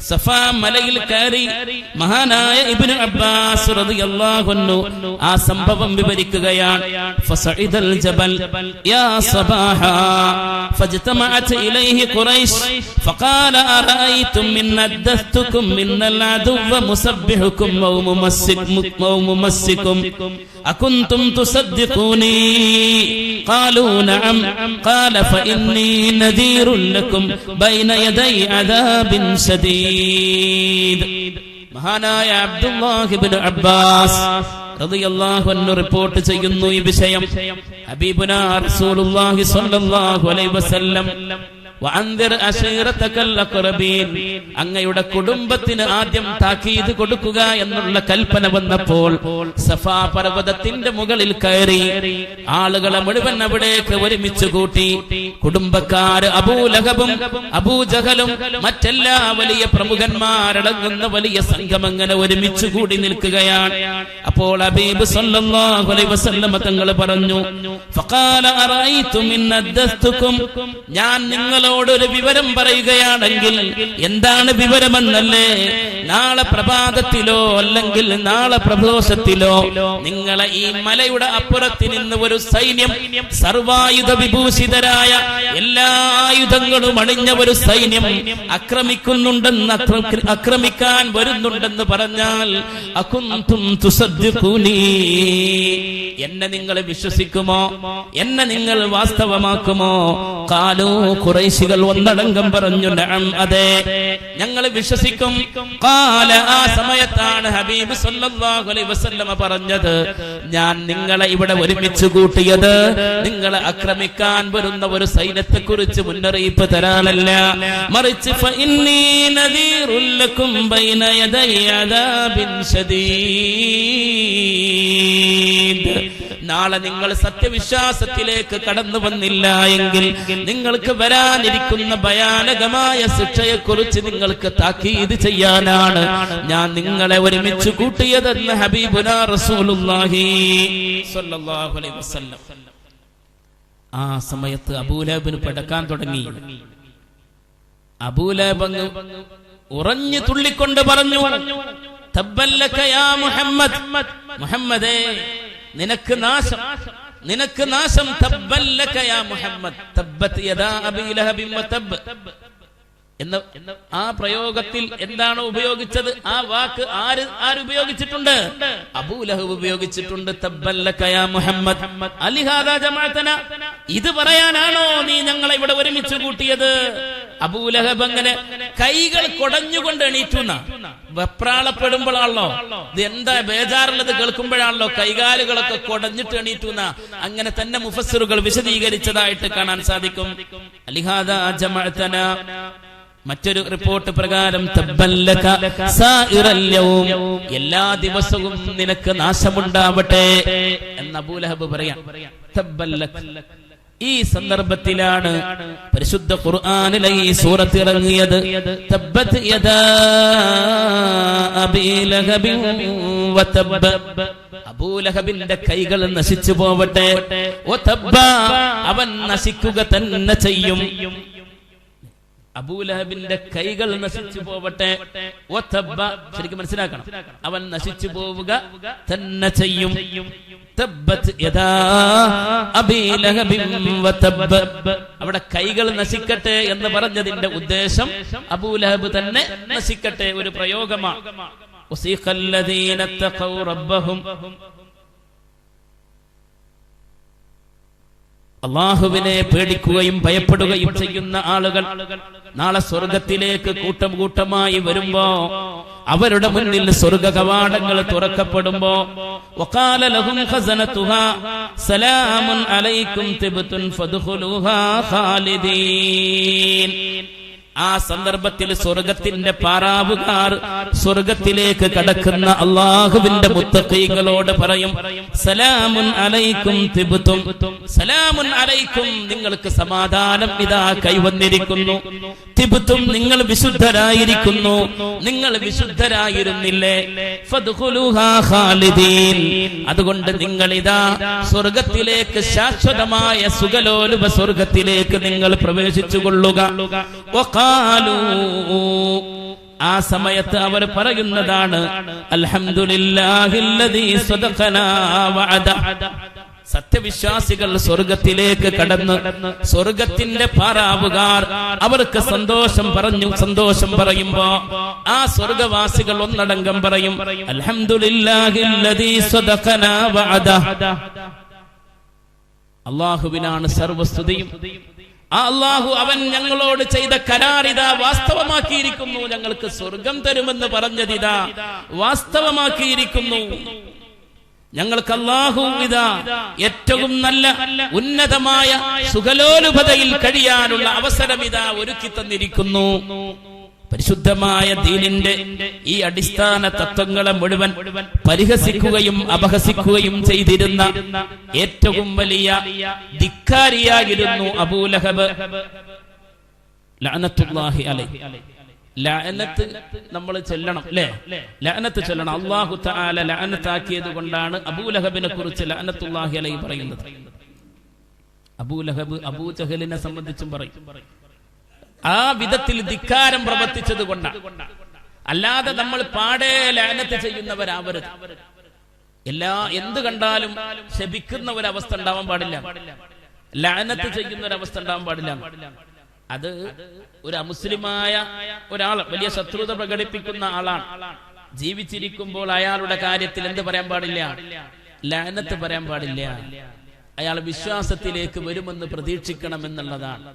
സഫാ മലയിൽ കയറി മഹാനായ ഇബ്നു അബ്ബാസ് റളിയല്ലാഹു അൻഹു ആ സംഭവം വിവരിക്കുകയാണ്. ഫസഇദൽ ജബൽ യാ സബാഹാ ഫജ്തമഅത് ഇലൈഹി ഖുറൈശ് ഫഖാല അറഅയ്തും മിൻ അദ്ദസ്തുകും മിനൽ അദുവ്വ മുസബ്ബിഹുകും വ മുമസ്സികും അകുൻതും തുസദ്ദിഖൂനി ഖാലൂ നഅം ഖാല ഫഇന്നി നദീറുൻ ലക്കും ബൈന യദൈ അദാബിൻ ശദീദ്. മഹാനായ അബ്ദുല്ലാഹ് ഇബ്നു അബ്ബാസ് റളിയല്ലാഹു അൻഹു റിപ്പോർട്ട് ചെയ്യുന്നു ഈ വിഷയം. ഹബീബുനാ റസൂലുള്ളാഹി സ്വല്ലല്ലാഹു അലൈഹി വസല്ലം വഅൻദിർ അശീറതകൽ അഖറബീൻ, അങ്ങയുടെ കുടുംബത്തിന് ആദ്യം താക്കീത് കൊടുക്കുക എന്നുള്ള കൽപ്പന വന്നപ്പോൾ സഫാ പർവതത്തിന്റെ മുകളിൽ കയറി ആളുകളെ മുഴുവൻ അവിടേക്ക് ഒരുമിച്ച് കൂട്ടി. കുടുംബക്കാര് അബൂലഹബും അബൂജഹലും മറ്റെല്ലാ വലിയ പ്രമുഖന്മാരടങ്ങുന്ന വലിയ സംഘം അങ്ങനെ ഒരുമിച്ച് കൂടി നിൽക്കുകയാണ്. അപ്പോൾ ഹബീബ് സല്ലല്ലാഹു അലൈഹി വസല്ലം തങ്ങൾ പറഞ്ഞു, ഫഖാല അറഅയ്തും ഇൻ അദ്ദസ്തുകും, ഞാൻ നിങ്ങളോട് ഒരു വിവരം പറയുകയാണെങ്കിൽ എന്താണ് വിവരമെന്നല്ലേ? നാളെ പ്രഭാതത്തിലോ അല്ലെങ്കിൽ നാളെ പ്രദോഷത്തിലോ നിങ്ങളെ ഈ മലയുടെ അപ്പുറത്ത് നിന്ന് ഒരു സൈന്യം, സർവായുധ വിഭൂഷിതരായ എല്ലാ ആയുധങ്ങളും അണിഞ്ഞ ഒരു സൈന്യം ആക്രമിക്കുന്നുണ്ടെന്ന്, ആക്രമിക്കാൻ വരുന്നുണ്ടെന്ന് പറഞ്ഞാൽ അകുൻതും തുസദ്ദിഖൂനി, എന്നെ നിങ്ങൾ വിശ്വസിക്കുമോ? എന്നെ നിങ്ങൾ വാസ്തവമാക്കുമോ? ഖാലൂ, ഖുറൈശികൾ ഒന്നടങ്കം പറഞ്ഞു, നഅം, അതെ, ഞങ്ങൾ വിശ്വസിക്കും. ഖാല, ആ സമയത്താണ് ഹബീബ് സല്ലല്ലാഹു അലൈഹി വസല്ലമ പറഞ്ഞത്, ഞാൻ നിങ്ങളെ ഇവിടെ ഒരുമിച്ച് കൂട്ടിയത് നിങ്ങളെ ആക്രമിക്കാൻ വരുന്ന ഒരു സൈന്യത്തെ കുറിച്ച് മുന്നറിയിപ്പ് തരാനല്ല, മറിച്ച് ഫഇന്നീ നദീറുൽ ലക്കും ബൈന യദൈ അദാബിൻ ശദീദ്, നാളെ നിങ്ങൾ സത്യവിശ്വാസത്തിലേക്ക് കടന്നു വന്നില്ല എങ്കിൽ നിങ്ങൾക്ക് വരാനിരിക്കുന്ന ഭയാനകമായ ശിക്ഷയെക്കുറിച്ച് നിങ്ങൾക്ക് താക്കീത് ചെയ്യാനാണ് ഞാൻ നിങ്ങളെ ഒരുമിച്ച് കൂട്ടിയതെന്ന് ഹബീബുനാ റസൂലുള്ളാഹി സ്വല്ലല്ലാഹു അലൈഹി വസല്ലം. ആ സമയത്ത് അബൂലഹബിന് പടക്കാൻ തുടങ്ങി. അബൂലഹബ് ഉറഞ്ഞു തുള്ളിക്കൊണ്ട് പറഞ്ഞു, തബ്ബല്ലക യാ മുഹമ്മദ്, മുഹമ്മദേ നിനക്ക് നാശം, നിനക്ക് നാശം. തബ്ബല്ലക യാ മുഹമ്മദ് തബ്ബത് യദാ അബീ ലഹബിൻ വതബ്ബ് എന്ന ആ പ്രയോഗത്തിൽ എന്താണ് ഉപയോഗിച്ചത്? ആ വാക്ക് ആരുപയോഗിച്ചിട്ടുണ്ട്? അബൂലഹബ് ഉപയോഗിച്ചിട്ടുണ്ട്. തബ്ബല്ലക യാ മുഹമ്മദ് അലിഹാദാ ജമഅതനാ, ഇത് പറയാനാണോ നീ ഞങ്ങളെ ഇവിടെ ഒരുമിച്ച് കൂട്ടിയത്? അബൂലഹബ് അങ്ങനെ കൈകൾ കൊടഞ്ഞുകൊണ്ട് എണീറ്റുന്ന, വെപ്രാളപ്പെടുമ്പോഴാണല്ലോ, ഇത് എന്താ ബേജാറുള്ളത് കേൾക്കുമ്പോഴാണല്ലോ കൈകാലുകളൊക്കെ കൊടഞ്ഞിട്ട് എണീറ്റുന്ന. അങ്ങനെ തന്നെ മുഫസ്സിറുകൾ വിശദീകരിച്ചതായിട്ട് കാണാൻ സാധിക്കും. അലിഹാദാ ജമഅതനാ. മറ്റൊരു റിപ്പോർട്ട് പ്രകാരം തബ്ബല്ലക സായിറൽ യൗം, എല്ലാ ദിവസവും നിനക്ക് നാശമുണ്ടാവട്ടെ എന്ന് അബൂലഹബ് പറയാം. തബ്ബല്ലക. ഈ സന്ദർഭത്തിലാണ് പരിശുദ്ധ ഖുർആനിലെ ഈ സൂറത്ത് ഇറങ്ങിയത്. തബ്ബത് യദാ അബീ ലഹബിൻ വതബ്ബ, അബൂലഹബിന്റെ കൈകൾ നശിച്ചു പോവട്ടെ. വതബ്ബ, അവൻ നശിക്കുക തന്നെ ചെയ്യും. അബൂലഹബിന്റെ കൈകൾ നശിച്ചു പോവട്ടെ. വതബ്ബ, ശരിക്കും മനസ്സിലാക്കണം, അവൻ നശിച്ചു പോവുക തന്നെ ചെയ്യും. തബ്ബത് യദാ അബീ ലഹബിൻ വതബ്ബ, അവിടെ കൈകൾ നശിക്കട്ടെ എന്ന് പറഞ്ഞതിന്റെ ഉദ്ദേശം അബൂലഹബ് തന്നെ നശിക്കട്ടെ, ഒരു പ്രയോഗമാണ്. വസീഖല്ലദീന തഖൗ റബ്ബഹും, അല്ലാഹുവിനെ പേടിക്കുകയും ഭയപ്പെടുകയും ചെയ്യുന്ന ആളുകൾ നാളെ സ്വർഗത്തിലേക്ക് കൂട്ടം കൂട്ടമായി വരുമ്പോ, അവരുടെ മുന്നിൽ സ്വർഗ കവാടങ്ങൾ തുറക്കപ്പെടുമ്പോ, വഖാല ലഹും ഖസനതുഹാ സലാമുൻ അലൈക്കും തിബ്തുൻ ഫദ്ഖുലൂഹാ ഖാലിദീൻ. ആ സന്ദർഭത്തിൽ സ്വർഗത്തിന്റെ പാറാവുകാർ സ്വർഗത്തിലേക്ക് കടക്കുന്ന അല്ലാഹുവിന്റെ മുത്തഖീകളോട് പറയും, സലാമുൻ അലൈക്കും തിബ്തും, സലാമുൻ അലൈക്കും, നിങ്ങൾക്ക് സമാധാനം ഇതാ കൈവന്നിരിക്കുന്നു. തിബ്തും, നിങ്ങൾ വിശുദ്ധരായിരിക്കുന്നു, നിങ്ങൾ വിശുദ്ധരായിരുന്നില്ലേ. ഫദ്ഖുലൂഹാ ഖാലിദീൻ, അതുകൊണ്ട് നിങ്ങൾ ഇതാ സ്വർഗത്തിലേക്ക്, ശാശ്വതമായ സുഖലോലുപ സ്വർഗത്തിലേക്ക് നിങ്ങൾ പ്രവേശിച്ചു കൊള്ളുക. ആ സമയത്ത് അവർ പറയുന്നതാണ്, അൽഹംദുലില്ലാഹില്ലദീ സദഖനാ വഅദ. സത്യവിശ്വാസികൾ സ്വർഗത്തിലേക്ക് കടന്ന് സ്വർഗത്തിന്റെ പാറാവുകാർ അവർക്ക് സന്തോഷം പറയുമ്പോ ആ സ്വർഗവാസികൾ ഒന്നടങ്കം പറയും, അൽഹംദുലില്ലാഹില്ലദീ സദഖനാ വഅദ. അല്ലാഹുവിനാണ് സർവസ്തുതിയും. ആ അല്ലാഹു, അവൻ ഞങ്ങളോട് ചെയ്ത കരാറിതാ വാസ്തവമാക്കിയിരിക്കുന്നു. ഞങ്ങൾക്ക് സ്വർഗം തരുമെന്ന് പറഞ്ഞതിതാ വാസ്തവമാക്കിയിരിക്കുന്നു. ഞങ്ങൾക്ക് അല്ലാഹു ഇതാ ഏറ്റവും നല്ല ഉന്നതമായ സുഖലോലുപതയിൽ കഴിയാനുള്ള അവസരം ഇതാ ഒരുക്കി തന്നിരിക്കുന്നു. പരിശുദ്ധമായ ദീനിന്റെ ഈ അടിസ്ഥാന തത്വങ്ങളെ മുഴുവൻ പരിഹസിക്കുകയും അപഹസിക്കുകയും ചെയ്തിരുന്ന ഏറ്റവും വലിയ ധിക്കാരിയായിരുന്നു അബൂലഹബ്. ലഅനത്തുല്ലാഹി അലൈഹി. ലഅനത്ത് നമ്മൾ ചൊല്ലണം, അല്ലേ? ലഅനത്ത് ചൊല്ലണം. അല്ലാഹു തആല ലഅനത്താക്കിയത് കൊണ്ടാണ് അബൂലഹബിനെ കുറിച്ച് ലഅനത്തുല്ലാഹി അലൈഹി പറയുന്നത്. അബൂലഹബ് അബൂജഹലിനെ സംബന്ധിച്ചും പറയും. ആ വിധത്തിൽ ധിക്കാരം പ്രവർത്തിച്ചത് കൊണ്ടാണ്. അല്ലാതെ നമ്മൾ പാടെ ലഅനത്ത് ചെയ്യുന്നവരാവരുത്. എന്ത് കണ്ടാലും ശപിക്കുന്ന ഒരവസ്ഥ ഉണ്ടാവാൻ പാടില്ല, ലഅനത്ത് ചെയ്യുന്ന ഒരവസ്ഥ ഉണ്ടാവാൻ പാടില്ല. അത് ഒരു അമുസ്ലിമായ ഒരാൾ വലിയ ശത്രുത പ്രകടിപ്പിക്കുന്ന ആളാണ്. ജീവിച്ചിരിക്കുമ്പോൾ അയാളുടെ കാര്യത്തിൽ എന്ത് പറയാൻ പാടില്ല? ലഅനത്ത് പറയാൻ പാടില്ല. അയാൾ വിശ്വാസത്തിലേക്ക് വരുമെന്ന് പ്രതീക്ഷിക്കണം എന്നുള്ളതാണ്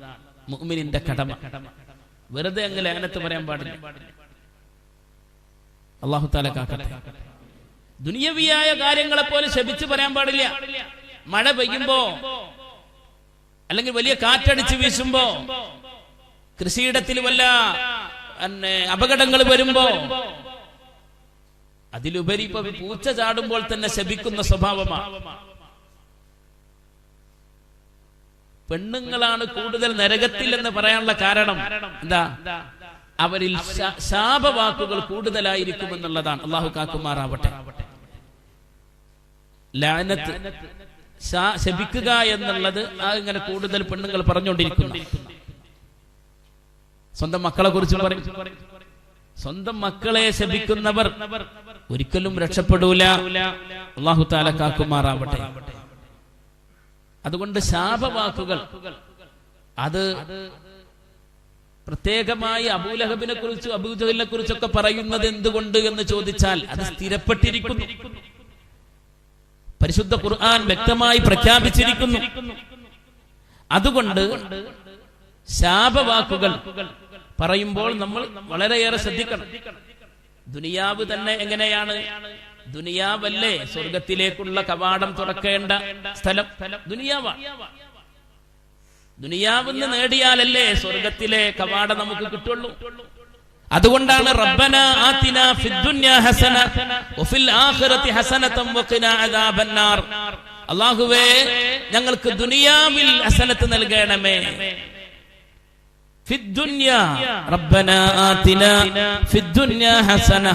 മുഅ്മിനിന്റെ കടമ. വെറുതെ അങ്ങ് ലഅനത്ത് പറയാൻ പാടില്ല. അല്ലാഹു തആല കാക്കട്ടെ. ദുനിയവിയായ കാര്യങ്ങളെ പോലെ ശപിച്ച് പറയാൻ പാടില്ല. മഴ പെയ്യുമ്പോ അല്ലെങ്കിൽ വലിയ കാറ്റടിച്ച് വീശുമ്പോ, കൃഷിയിടത്തിൽ വല്ല അപകടങ്ങൾ വരുമ്പോ, അതിലുപരി ഇപ്പൊ പൂച്ച ചാടുമ്പോൾ തന്നെ ശപിക്കുന്ന സ്വഭാവമാണ്. പെണ്ണുങ്ങളാണ് കൂടുതൽ നരകത്തിൽ എന്ന് പറയാനുള്ള കാരണം എന്താ? അവരിൽ ശാപവാക്കുകൾ കൂടുതലായിരിക്കും എന്നുള്ളതാണ്. അല്ലാഹു കാക്കുമാറാവട്ടെ. ലഅനത്ത്, ശപിക്കുക എന്നുള്ളത് ഇങ്ങനെ കൂടുതൽ പെണ്ണുങ്ങൾ പറഞ്ഞുകൊണ്ടിരിക്കുന്നു. സ്വന്തം മക്കളെ കുറിച്ച് പറയും. സ്വന്തം മക്കളെ ശപിക്കുന്നവർ ഒരിക്കലും രക്ഷപ്പെടൂല. അല്ലാഹു തആല കാക്കുമാറാവട്ടെ. അതുകൊണ്ട് ശാപവാക്കുകൾ അത് പ്രത്യേകമായി അബൂലഹബിനെ കുറിച്ചും അബൂജഹലിനെ കുറിച്ചൊക്കെ പറയുന്നത് എന്തുകൊണ്ട് എന്ന് ചോദിച്ചാൽ അത് സ്ഥിരപ്പെട്ടിരിക്കുന്നു. പരിശുദ്ധ ഖുർആൻ വ്യക്തമായി പ്രഖ്യാപിച്ചിരിക്കുന്നു. അതുകൊണ്ട് ശാപവാക്കുകൾ പറയുമ്പോൾ നമ്മൾ വളരെയേറെ ശ്രദ്ധിക്കണം. ദുനിയാവ് തന്നെ എങ്ങനെയാണ്? ദുനിയാവല്ലേ സ്വർഗത്തിലേക്കുള്ള കവാടം തുറക്കേണ്ട സ്ഥലം? ദുനിയാവാണ്. ദുനിയാവിന്ന് നേടിയാലല്ലേ സ്വർഗത്തിലെ കവാടം നമുക്ക് കിട്ടുള്ളൂ. അതുകൊണ്ടാണ് റബ്ബന ആതിനാ ഫിദ്ദുനിയ ഹസന വഫിൽ ആഖിറതി ഹസനതൻ വഖിനാ അദാബന്നാർ. അല്ലാഹുവേ, ഞങ്ങൾക്ക് ദുനിയാവിൽ ഹസനത്ത് നൽകണമേ. ഫിദ്ദുനിയ റബ്ബന ആതിനാ ഫിദ്ദുനിയ ഹസന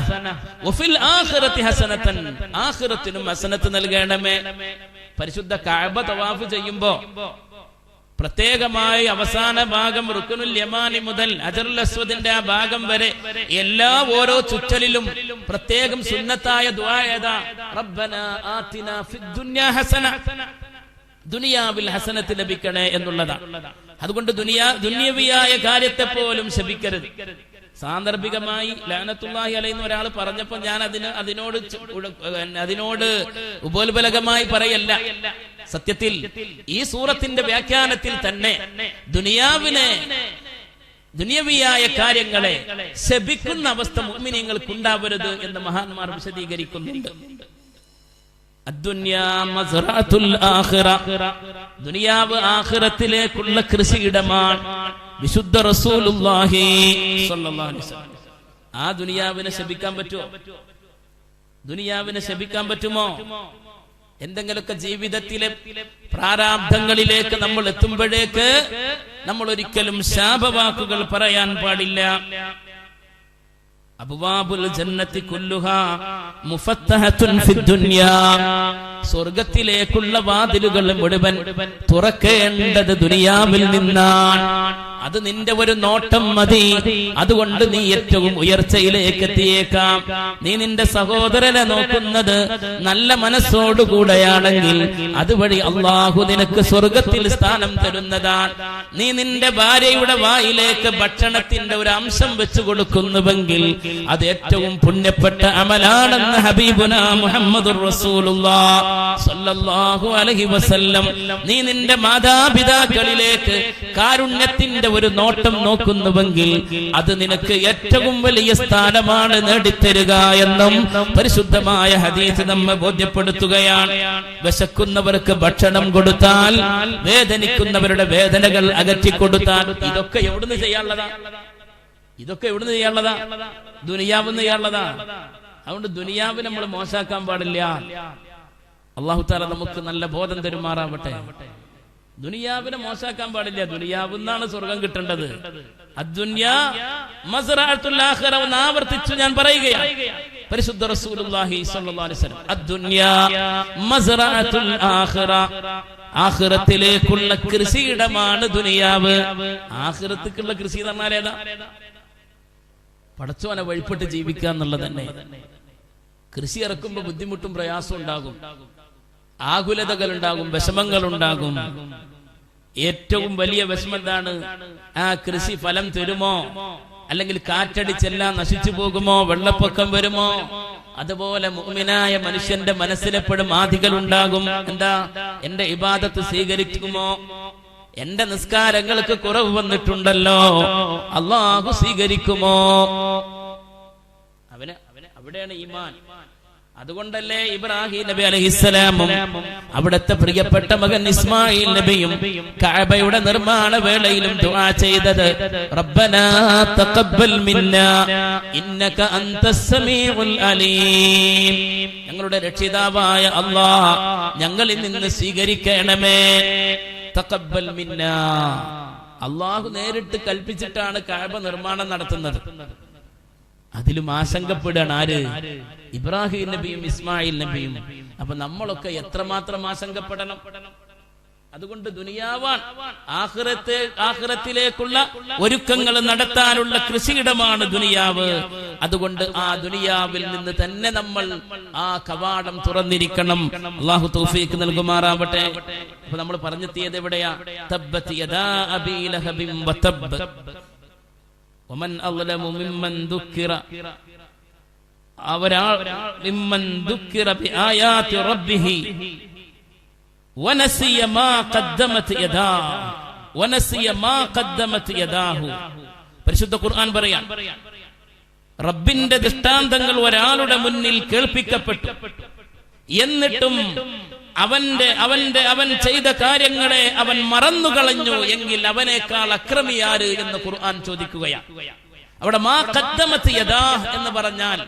വഫിൽ ആഖിറതി ഹസനതൻ. ആഖിറത്തിനും ഹസനത്ത് നൽകണമേ. പരിശുദ്ധ കഅബ തവാഫ് ചെയ്യുമ്പോൾ പ്രത്യേകമായി അവസാന ഭാഗം റുക്നുൽ യമാനി മുതൽ ഹജറുൽ അസ്വദിന്റെ ആ ഭാഗം വരെ എല്ലാ ഓരോ ചുറ്റലിലും പ്രത്യേകം സുന്നത്തായ ദുആ ഏതാ? റബ്ബന ആതിനാ ഫിദ്ദുനിയ ഹസന, ദുനിയാവിൽ ഹസനത്ത് ലഭിക്കണേ എന്നുള്ളതാണ്. അതുകൊണ്ട് ദുനിയവിയായ കാര്യത്തെ പോലും ശപിക്കരുത്. സാന്ദർഭികമായി ലഅനത്തുല്ലാഹി അലൈഹി ഒരാൾ പറഞ്ഞപ്പോൾ ഞാൻ അതിനോട് ഉപോത്ബലകമായി പറയല്ല. സത്യത്തിൽ ഈ സൂറത്തിന്റെ വ്യാഖ്യാനത്തിൽ തന്നെ ദുനിയവിയായ കാര്യങ്ങളെ ശപിക്കുന്ന അവസ്ഥ മുഅ്മിനീങ്ങൾക്ക് ഉണ്ടാവരുത് എന്ന് മഹാന്മാർ വിശദീകരിക്കുന്നുണ്ട്. ദുനിയാവ് ആഖിറത്തിലേക്കുള്ള കൃഷിയിടമാണ്. വിശുദ്ധ റസൂലുള്ളാഹി സ്വല്ലല്ലാഹു അലൈഹി വസല്ലം ആ ദുനിയാവിനെ ശപിക്കാൻ പറ്റുമോ? ദുനിയാവിനെ ശപിക്കാൻ പറ്റുമോ? എന്തെങ്കിലുമൊക്കെ ജീവിതത്തിലെ പ്രാരാബ്ധങ്ങളിലേക്ക് നമ്മൾ എത്തുമ്പോഴേക്ക് നമ്മൾ ഒരിക്കലും ശാപവാക്കുകൾ പറയാൻ പാടില്ല. അബ്വാബുൽ ജന്നത്തി കുല്ലുഹാ മുഫത്തഹത്തുൻ ഫിദ്ദുനിയാ. സ്വർഗത്തിലേക്കുള്ള വാതിലുകൾ മുഴുവൻ തുറക്കേണ്ടത് ദുനിയാവിൽ നിന്നാണ്. അത് നിന്റെ ഒരു നോട്ടം മതി. അതുകൊണ്ട് നീ ഏറ്റവും ഉയർച്ചയിലേക്ക് എത്തിയേക്കാം. നീ നിന്റെ സഹോദരനെ നോക്കുന്നത് നല്ല മനസ്സോടുകൂടെയാണെങ്കിൽ അതുവഴി അള്ളാഹു നിനക്ക് സ്വർഗത്തിൽ സ്ഥാനം തരുന്നതാണ്. നീ നിന്റെ ഭാര്യയുടെ വായിലേക്ക് ഭക്ഷണത്തിന്റെ ഒരു അംശം വെച്ചു കൊടുക്കുന്നുവെങ്കിൽ അത് ഏറ്റവും പുണ്യപ്പെട്ട അമലാണെന്ന് ഹബീബുനാ മുഹമ്മദുർ റസൂലുള്ളാഹി സ്വല്ലല്ലാഹു അലൈഹി വസല്ലം. നീ നിന്റെ മാതാപിതാക്കളിലേക്ക് കാരുണ്യത്തിന്റെ ഒരു നോട്ടം നോക്കുന്നുവെങ്കിൽ അത് നിനക്ക് ഏറ്റവും വലിയ സ്ഥാനമാണ് നേടിത്തരുക എന്നും പരിശുദ്ധമായ ഹദീസ് നമ്മെ ബോധ്യപ്പെടുത്തുകയാണ്. വിശക്കുന്നവർക്ക് ഭക്ഷണം കൊടുത്താൽ, വേദനിക്കുന്നവരുടെ വേദനകൾ അകറ്റിക്കൊടുത്താൽ, ഇതൊക്കെ എവിടുന്ന് ചെയ്യാനുള്ളതാ? ഇതൊക്കെ എവിടുന്ന് ചെയ്യാനുള്ളതാ? ദുനിയാവിന്ന് ചെയ്യാനുള്ളതാ. അതുകൊണ്ട് ദുനിയാവ് നമ്മൾ മോശാക്കാൻ പാടില്ല. അല്ലാഹു തആല നമുക്ക് നല്ല ബോധം തരുമാറാവട്ടെ. ദുനിയാവിനെ മോശാക്കാൻ പാടില്ല. ദുനിയാവിന്നാണ് സ്വർഗം കിട്ടേണ്ടത്. അദ്ദുനിയാ മസ്റഅത്തുൽ ആഖിറ എന്ന് ആവർത്തിച്ചു ഞാൻ പറയുകയാണ്. പരിശുദ്ധ റസൂലുള്ളാഹി സ്വല്ലല്ലാഹു അലൈഹി വസല്ലം അദ്ദുനിയാ മസ്റഅത്തുൽ ആഖിറ, ആഖിറത്തിലേക്കുള്ള കൃഷിയിടമാണ് ദുനിയാവ്. ആഖിറത്തിലേക്കുള്ള കൃഷി എന്ന് പറഞ്ഞാൽ ഏതാ? പടച്ചോനെ വഴിപ്പെട്ട് ജീവിക്കുക എന്നുള്ളത് തന്നെ. കൃഷി ഇറക്കുമ്പോൾ ബുദ്ധിമുട്ടും പ്രയാസവും ഉണ്ടാകും, ആകുലതകൾ ഉണ്ടാകും, വിഷമങ്ങൾ ഉണ്ടാകും. ഏറ്റവും വലിയ വിഷമം എന്താണ്? ആ കൃഷി ഫലം തരുമോ, അല്ലെങ്കിൽ കാറ്റടിച്ചെല്ലാം നശിച്ചു പോകുമോ, വെള്ളപ്പൊക്കം വരുമോ? അതുപോലെ മുഅ്മിനായ മനുഷ്യന്റെ മനസ്സിലെപ്പോഴും ആധികൾ ഉണ്ടാകും. എന്താ? എന്റെ ഇബാദത്ത് സ്വീകരിക്കുമോ? എന്റെ നിസ്കാരങ്ങൾക്ക് കുറവ് വന്നിട്ടുണ്ടല്ലോ, അല്ലാഹു സ്വീകരിക്കുമോ? അവിടെയാണ് ഈമാൻ. അതുകൊണ്ടല്ലേ ഇബ്രാഹിം നബി അലൈഹിസ്സലാമും അവിടുത്തെ പ്രിയപ്പെട്ട മകൻ ഇസ്മായിൽ നബിയും കഅബയുടെ നിർമ്മാണ വേളയിലും ദുആ ചെയ്തത്, റബ്ബനാ തഖബ്ബൽ മിന്നാ ഇന്നക അൻതസ് സമീഉൽ അലീം. ഞങ്ങളുടെ രക്ഷിതാവായ അല്ലാഹ് ഞങ്ങളിൽ നിന്ന് സ്വീകരിക്കണമേ. തഖബ്ബൽ മിന്നാ. അല്ലാഹു നേരിട്ട് കൽപ്പിച്ചിട്ടാണ് കഅബ നിർമ്മാണം നടത്തുന്നത്. അതിലും ആശങ്കപ്പെടുകയാണ് ആര്? ഇബ്രാഹിം നബിയും ഇസ്മായിൽ നബിയും. അപ്പൊ നമ്മളൊക്കെ എത്രമാത്രം ആശങ്കപ്പെടണം? അതുകൊണ്ട് ദുനിയാവാൻ ആഖിറത്തിലേക്കുള്ള ഒരുക്കങ്ങൾ നടത്താനുള്ള കൃഷിയിടമാണ് ദുനിയാവ്. അതുകൊണ്ട് ആ ദുനിയാവിൽ നിന്ന് തന്നെ നമ്മൾ ആ കവാടം തുറന്നിരിക്കണം. അല്ലാഹു തൗഫീഖ് നൽകുമാറാവട്ടെ. അപ്പൊ നമ്മൾ പറഞ്ഞെത്തിയത് എവിടെയാ? തബ്ബത് യദാ അബീ ലഹബിൻ വതബ്ബ വമൻ അളമു മിമ്മൻ ദുക്കിറ മിമ്മൻ ദുക്കിറ ബിആയാതി റബ്ബിഹി വനസിയ മാ ഖദ്ദമത് യദാഹു. പരിശുദ്ധ ഖുർആൻ പറയാൻ, റബ്ബിന്റെ ദൃഷ്ടാന്തങ്ങൾ ഒരാളുടെ മുന്നിൽ കേൾപ്പിക്കപ്പെട്ടു, എന്നിട്ടും അവൻ ചെയ്ത കാര്യങ്ങളെ അവൻ മറന്നുകളഞ്ഞു എങ്കിൽ അവനേക്കാൾ അക്രമിയാര് എന്ന് ഖുർആൻ ചോദിക്കുകയാണ്. അവിടെ മാ ഖദ്ദമത് യദാഹ് എന്ന് പറഞ്ഞാൽ